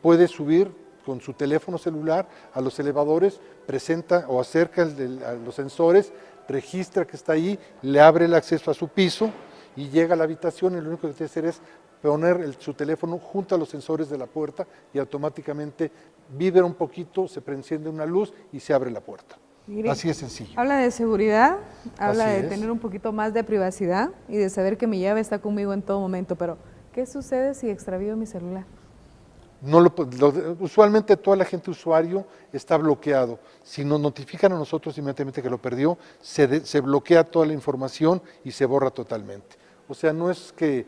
S12: puede subir con su teléfono celular a los elevadores, presenta o acerca a los sensores, registra que está ahí, le abre el acceso a su piso y llega a la habitación, y lo único que tiene que hacer es poner su teléfono junto a los sensores de la puerta y automáticamente vibra un poquito, se enciende una luz y se abre la puerta.
S1: Mire,
S12: así es sencillo.
S1: Habla de seguridad, habla
S12: Así
S1: de
S12: es.
S1: tener un poquito más de privacidad y de saber que mi llave está conmigo en todo momento, pero ¿qué sucede si extravío mi celular?
S12: No usualmente toda la gente usuario está bloqueado. Si nos notifican a nosotros inmediatamente que lo perdió, se bloquea toda la información y se borra totalmente. O sea, no es que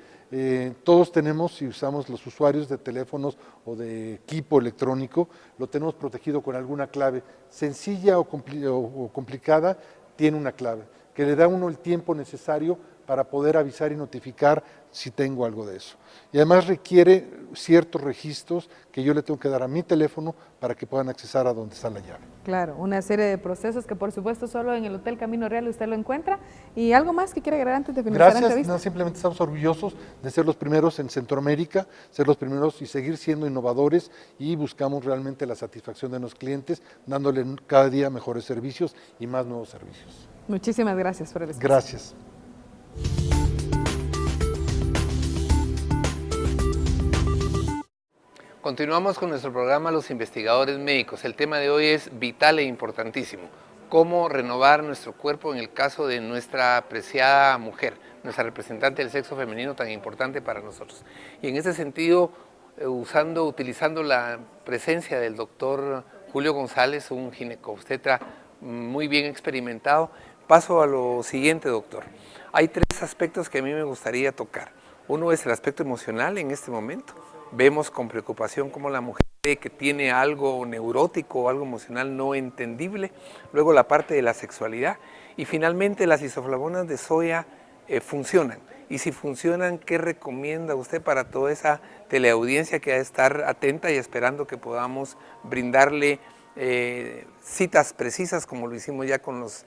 S12: todos tenemos, y usamos los usuarios de teléfonos o de equipo electrónico, lo tenemos protegido con alguna clave, sencilla o complicada, tiene una clave, que le da a uno el tiempo necesario para poder avisar y notificar si tengo algo de eso. Y además requiere ciertos registros que yo le tengo que dar a mi teléfono para que puedan accesar a donde está la llave.
S1: Claro, una serie de procesos que por supuesto solo en el Hotel Camino Real usted lo encuentra. ¿Y algo más que quiere agregar antes de finalizar la
S12: Gracias,
S1: entrevista?
S12: no, simplemente estamos orgullosos de ser los primeros en Centroamérica, ser los primeros y seguir siendo innovadores, y buscamos realmente la satisfacción de los clientes, dándole cada día mejores servicios y más nuevos servicios.
S1: Muchísimas gracias por el espacio.
S12: Gracias.
S3: Continuamos con nuestro programa Los Investigadores Médicos. El tema de hoy es vital e importantísimo: cómo renovar nuestro cuerpo en el caso de nuestra apreciada mujer, nuestra representante del sexo femenino tan importante para nosotros. Y en ese sentido, utilizando la presencia del doctor Julio González, un ginecobstetra muy bien experimentado, paso a lo siguiente, doctor. Hay tres aspectos que a mí me gustaría tocar. Uno es el aspecto emocional en este momento. Vemos con preocupación cómo la mujer cree que tiene algo neurótico o algo emocional no entendible. Luego la parte de la sexualidad. Y finalmente las isoflavonas de soya funcionan. Y si funcionan, ¿qué recomienda usted para toda esa teleaudiencia que ha de estar atenta y esperando que podamos brindarle citas precisas, como lo hicimos ya con los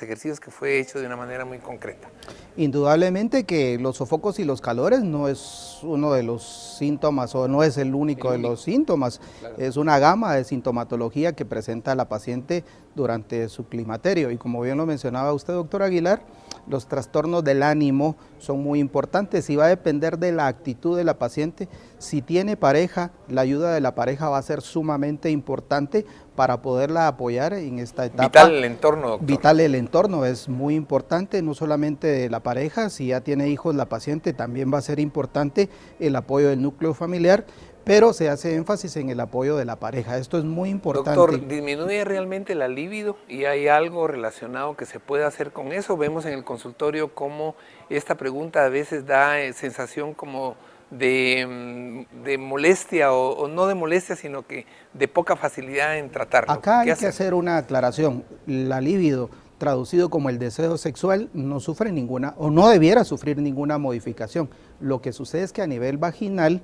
S3: ejercicios, que fue hecho de una manera muy concreta?
S4: Indudablemente que los sofocos y los calores no es uno de los síntomas, o no es el único de los síntomas. Claro. Es una gama de sintomatología que presenta la paciente durante su climaterio. Y como bien lo mencionaba usted, doctor Aguilar, los trastornos del ánimo son muy importantes y va a depender de la actitud de la paciente. Si tiene pareja, la ayuda de la pareja va a ser sumamente importante para poderla apoyar en esta etapa.
S3: Vital el entorno, doctor.
S4: Vital el entorno, es muy importante, no solamente de la pareja. Si ya tiene hijos la paciente, también va a ser importante el apoyo del núcleo familiar, pero se hace énfasis en el apoyo de la pareja. Esto es muy importante.
S3: Doctor, ¿disminuye realmente la libido y hay algo relacionado que se puede hacer con eso? Vemos en el consultorio cómo esta pregunta a veces da sensación como de molestia, o no de molestia, sino que de poca facilidad en tratarlo.
S4: Acá hay que hacer una aclaración. La libido, traducido como el deseo sexual, no sufre ninguna, o no debiera sufrir ninguna modificación. Lo que sucede es que a nivel vaginal,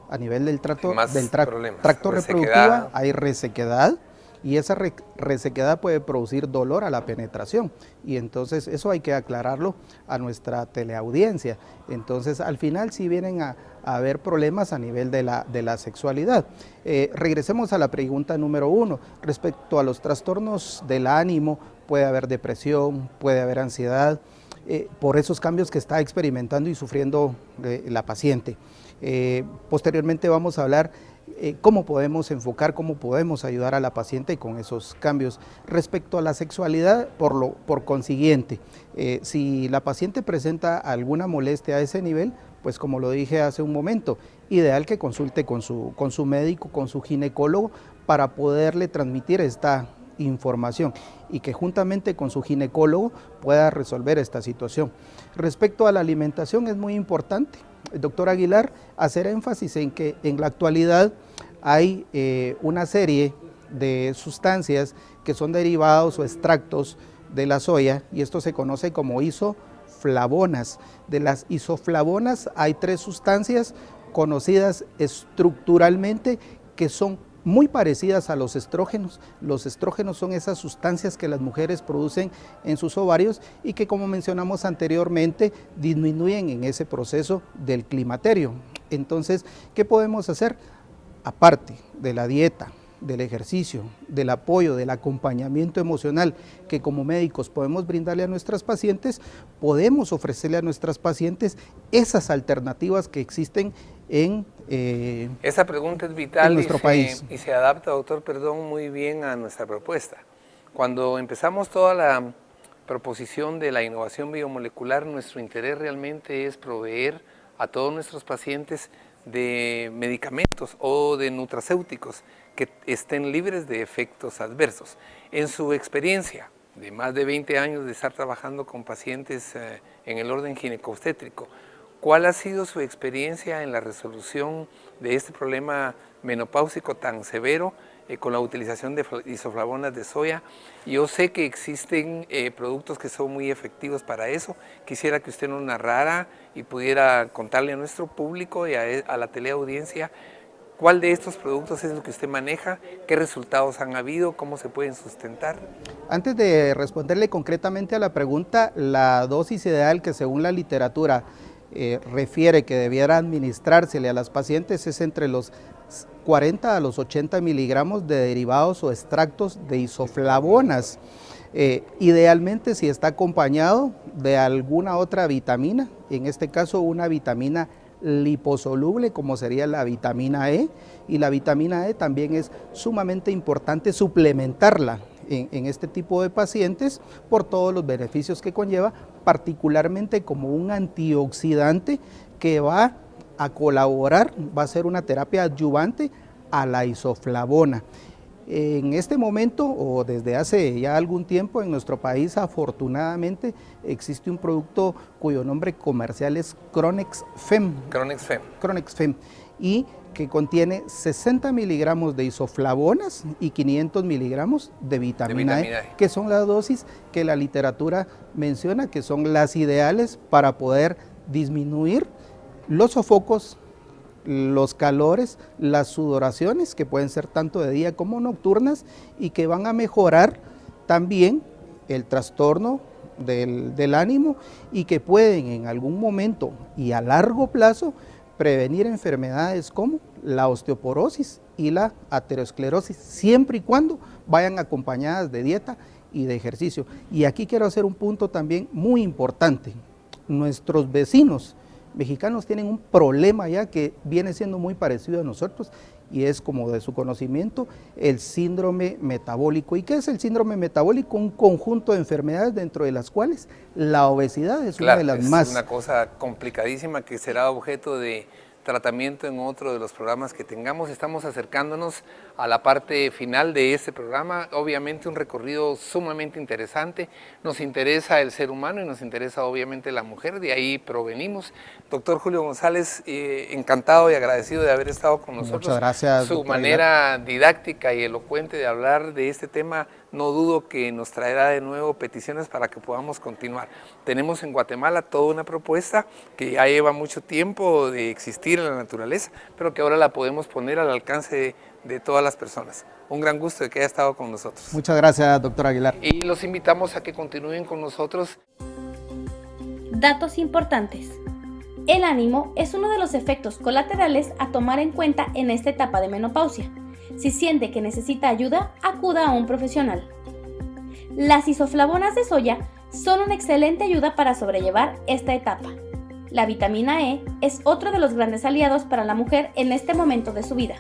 S4: a nivel del tracto reproductivo, hay resequedad, y esa resequedad puede producir dolor a la penetración, y entonces eso hay que aclararlo a nuestra teleaudiencia. Entonces al final sí vienen a haber problemas a nivel de la sexualidad. Regresemos a la pregunta número 1, respecto a los trastornos del ánimo. Puede haber depresión, puede haber ansiedad, por esos cambios que está experimentando y sufriendo la paciente. Posteriormente vamos a hablar cómo podemos enfocar, cómo podemos ayudar a la paciente con esos cambios. Respecto a la sexualidad, por consiguiente, si la paciente presenta alguna molestia a ese nivel, pues como lo dije hace un momento, ideal que consulte con su médico, con su ginecólogo, para poderle transmitir esta información y que juntamente con su ginecólogo pueda resolver esta situación. Respecto a la alimentación, es muy importante, doctor Aguilar, hacer énfasis en que en la actualidad hay una serie de sustancias que son derivados o extractos de la soya, y esto se conoce como isoflavonas. De las isoflavonas hay 3 sustancias conocidas estructuralmente que son muy parecidas a los estrógenos. Los estrógenos son esas sustancias que las mujeres producen en sus ovarios y que, como mencionamos anteriormente, disminuyen en ese proceso del climaterio. Entonces, ¿qué podemos hacer? Aparte de la dieta, del ejercicio, del apoyo, del acompañamiento emocional que como médicos podemos brindarle a nuestras pacientes, podemos ofrecerle a nuestras pacientes esas alternativas que existen en
S3: esa pregunta es vital
S4: en nuestro país.
S3: Y se adapta, doctor, muy bien a nuestra propuesta. Cuando empezamos toda la proposición de la innovación biomolecular, nuestro interés realmente es proveer a todos nuestros pacientes de medicamentos o de nutracéuticos que estén libres de efectos adversos. En su experiencia de más de 20 años de estar trabajando con pacientes en el orden ginecobstétrico, ¿cuál ha sido su experiencia en la resolución de este problema menopáusico tan severo con la utilización de isoflavonas de soya. Yo sé que existen productos que son muy efectivos para eso. Quisiera que usted nos narrara y pudiera contarle a nuestro público y a la teleaudiencia cuál de estos productos es lo que usted maneja, qué resultados han habido, cómo se pueden sustentar.
S4: Antes de responderle concretamente a la pregunta, la dosis ideal que según la literatura refiere que debiera administrársele a las pacientes es entre los 40 a los 80 miligramos de derivados o extractos de isoflavonas. Idealmente si está acompañado de alguna otra vitamina, en este caso una vitamina liposoluble como sería la vitamina E, y la vitamina E también es sumamente importante suplementarla en este tipo de pacientes por todos los beneficios que conlleva, particularmente como un antioxidante que va a colaborar, va a ser una terapia adyuvante a la isoflavona. En este momento o desde hace ya algún tiempo en nuestro país afortunadamente existe un producto cuyo nombre comercial es Cronex-Fem. Cronex-Fem y que contiene 60 miligramos de isoflavonas y 500 miligramos de vitamina E, que son las dosis que la literatura menciona que son las ideales para poder disminuir los sofocos, los calores, las sudoraciones, que pueden ser tanto de día como nocturnas, y que van a mejorar también el trastorno del ánimo y que pueden en algún momento y a largo plazo prevenir enfermedades como la osteoporosis y la aterosclerosis, siempre y cuando vayan acompañadas de dieta y de ejercicio. Y aquí quiero hacer un punto también muy importante. Nuestros vecinos mexicanos tienen un problema ya que viene siendo muy parecido a nosotros y es, como de su conocimiento, el síndrome metabólico. ¿Y qué es el síndrome metabólico? Un conjunto de enfermedades dentro de las cuales la obesidad es una de las más.
S3: Es una cosa complicadísima que será objeto de tratamiento en otro de los programas que tengamos. Estamos acercándonos a la parte final de este programa, obviamente un recorrido sumamente interesante. Nos interesa el ser humano y nos interesa obviamente la mujer, de ahí provenimos. Doctor Julio González, encantado y agradecido de haber estado con nosotros.
S4: Muchas gracias.
S3: Su manera didáctica y elocuente de hablar de este tema, no dudo que nos traerá de nuevo peticiones para que podamos continuar. Tenemos en Guatemala toda una propuesta que ya lleva mucho tiempo de existir en la naturaleza, pero que ahora la podemos poner al alcance de todas las personas. Un gran gusto de que haya estado con nosotros.
S4: Muchas gracias, doctor Aguilar.
S3: Y los invitamos a que continúen con nosotros.
S2: Datos importantes. El ánimo es uno de los efectos colaterales a tomar en cuenta en esta etapa de menopausia. Si siente que necesita ayuda, acuda a un profesional. Las isoflavonas de soya son una excelente ayuda para sobrellevar esta etapa. La vitamina E es otro de los grandes aliados para la mujer en este momento de su vida.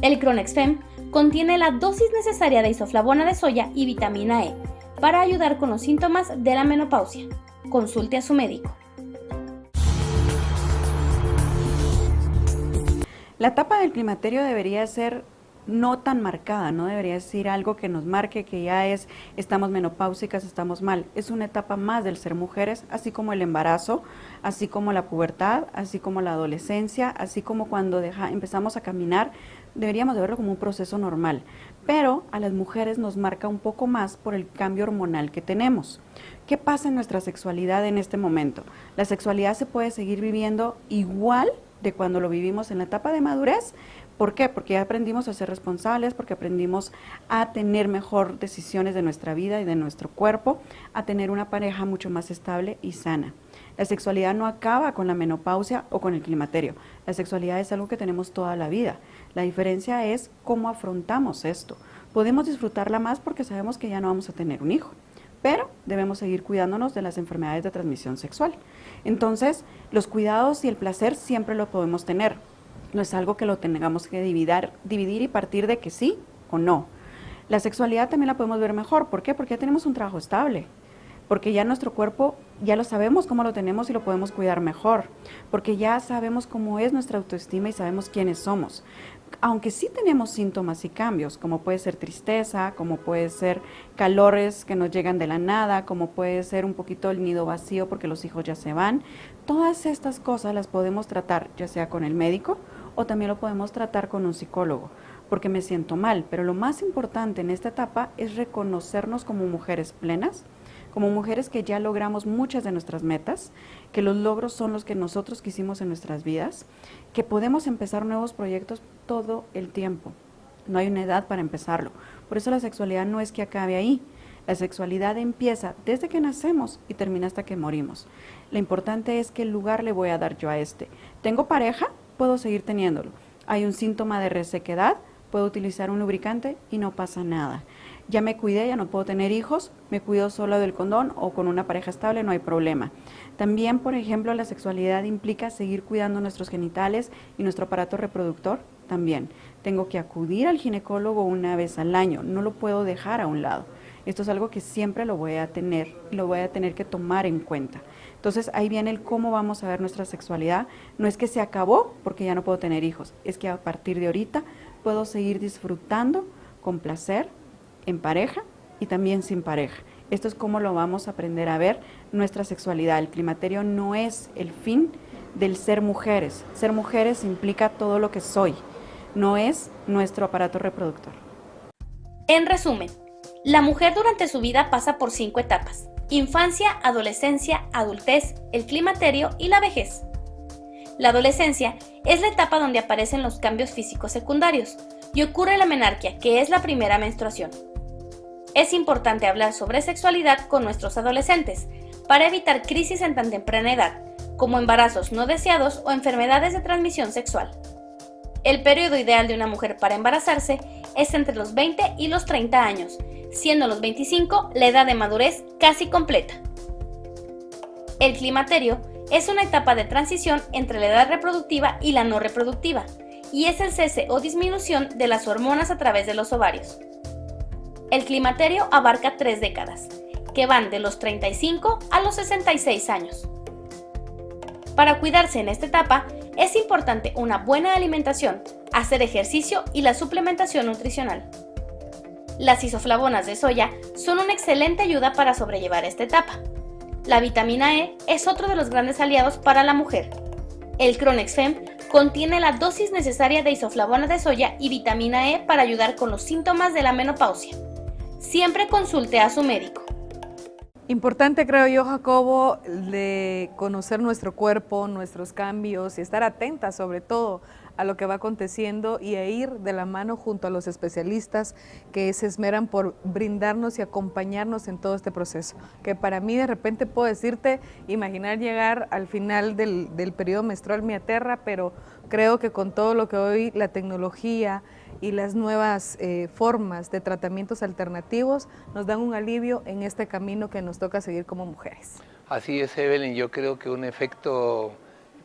S2: El Cronex-Fem contiene la dosis necesaria de isoflavona de soya y vitamina E para ayudar con los síntomas de la menopausia. Consulte a su médico.
S5: La etapa del climaterio debería ser no tan marcada, no debería decir algo que nos marque que ya estamos menopáusicas, estamos mal. Es una etapa más del ser mujeres, así como el embarazo, así como la pubertad, así como la adolescencia, así como cuando empezamos a caminar, deberíamos de verlo como un proceso normal. Pero a las mujeres nos marca un poco más por el cambio hormonal que tenemos. ¿Qué pasa en nuestra sexualidad en este momento? La sexualidad se puede seguir viviendo igual de cuando lo vivimos en la etapa de madurez. ¿Por qué? Porque ya aprendimos a ser responsables, porque aprendimos a tener mejor decisiones de nuestra vida y de nuestro cuerpo, a tener una pareja mucho más estable y sana. La sexualidad no acaba con la menopausia o con el climaterio. La sexualidad es algo que tenemos toda la vida. La diferencia es cómo afrontamos esto. Podemos disfrutarla más porque sabemos que ya no vamos a tener un hijo, pero debemos seguir cuidándonos de las enfermedades de transmisión sexual. Entonces, los cuidados y el placer siempre lo podemos tener. No es algo que lo tengamos que dividir y partir de que sí o no. La sexualidad también la podemos ver mejor. ¿Por qué? Porque ya tenemos un trabajo estable. Porque ya nuestro cuerpo, ya lo sabemos cómo lo tenemos y lo podemos cuidar mejor. Porque ya sabemos cómo es nuestra autoestima y sabemos quiénes somos. Aunque sí tenemos síntomas y cambios, como puede ser tristeza, como puede ser calores que nos llegan de la nada, como puede ser un poquito el nido vacío porque los hijos ya se van. Todas estas cosas las podemos tratar ya sea con el médico o también lo podemos tratar con un psicólogo. porque me siento mal. Pero lo más importante en esta etapa es reconocernos como mujeres plenas, como mujeres que ya logramos muchas de nuestras metas, que los logros son los que nosotros quisimos en nuestras vidas, que podemos empezar nuevos proyectos todo el tiempo. No hay una edad para empezarlo. Por eso la sexualidad no es que acabe ahí. La sexualidad empieza desde que nacemos y termina hasta que morimos. Lo importante es qué lugar le voy a dar yo a este. ¿Tengo pareja? Puedo seguir teniéndolo. ¿Hay un síntoma de resequedad? Puedo utilizar un lubricante y no pasa nada. Ya me cuidé, ya no puedo tener hijos, me cuido solo del condón o con una pareja estable, no hay problema. También, por ejemplo, la sexualidad implica seguir cuidando nuestros genitales y nuestro aparato reproductor también. Tengo que acudir al ginecólogo una vez al año, no lo puedo dejar a un lado. Esto es algo que siempre lo voy a tener que tomar en cuenta. Entonces ahí viene el cómo vamos a ver nuestra sexualidad. No es que se acabó porque ya no puedo tener hijos, es que a partir de ahorita puedo seguir disfrutando con placer, en pareja y también sin pareja. Esto es cómo lo vamos a aprender a ver nuestra sexualidad. El climaterio no es el fin del ser mujeres. Ser mujeres implica todo lo que soy, no es nuestro aparato reproductor.
S2: En resumen, la mujer durante su vida pasa por 5 etapas: infancia, adolescencia, adultez, el climaterio y la vejez. La adolescencia es la etapa donde aparecen los cambios físicos secundarios y ocurre la menarquia, que es la primera menstruación. Es importante hablar sobre sexualidad con nuestros adolescentes para evitar crisis en tan temprana edad, como embarazos no deseados o enfermedades de transmisión sexual. El periodo ideal de una mujer para embarazarse es entre los 20 y los 30 años, siendo los 25 la edad de madurez casi completa. El climaterio es una etapa de transición entre la edad reproductiva y la no reproductiva, y es el cese o disminución de las hormonas a través de los ovarios. El climaterio abarca 3 décadas, que van de los 35 a los 66 años. Para cuidarse en esta etapa, es importante una buena alimentación, hacer ejercicio y la suplementación nutricional. Las isoflavonas de soya son una excelente ayuda para sobrellevar esta etapa. La vitamina E es otro de los grandes aliados para la mujer. El Cronexfem contiene la dosis necesaria de isoflavona de soya y vitamina E para ayudar con los síntomas de la menopausia. Siempre consulte a su médico.
S1: Importante, creo yo, Jacobo, de conocer nuestro cuerpo, nuestros cambios y estar atentas sobre todo a lo que va aconteciendo y a ir de la mano junto a los especialistas que se esmeran por brindarnos y acompañarnos en todo este proceso. Que para mí de repente puedo decirte, imaginar llegar al final del periodo menstrual me aterra, pero creo que con todo lo que hoy la tecnología y las nuevas formas de tratamientos alternativos nos dan un alivio en este camino que nos toca seguir como mujeres.
S3: Así es, Evelyn, yo creo que un efecto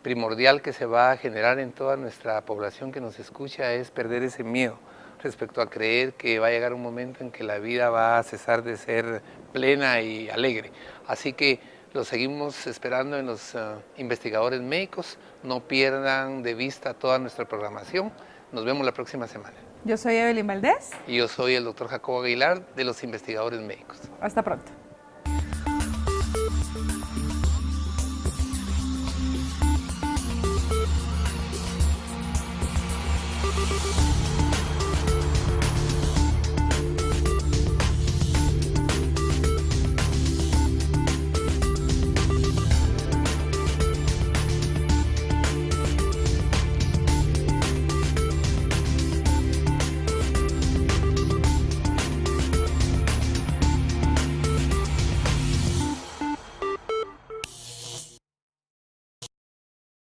S3: primordial que se va a generar en toda nuestra población que nos escucha es perder ese miedo respecto a creer que va a llegar un momento en que la vida va a cesar de ser plena y alegre. Así que lo seguimos esperando en los investigadores médicos. No pierdan de vista toda nuestra programación. Nos vemos la próxima semana.
S1: Yo soy Evelyn Valdés.
S3: Y yo soy el doctor Jacobo Aguilar, de los investigadores médicos.
S1: Hasta pronto.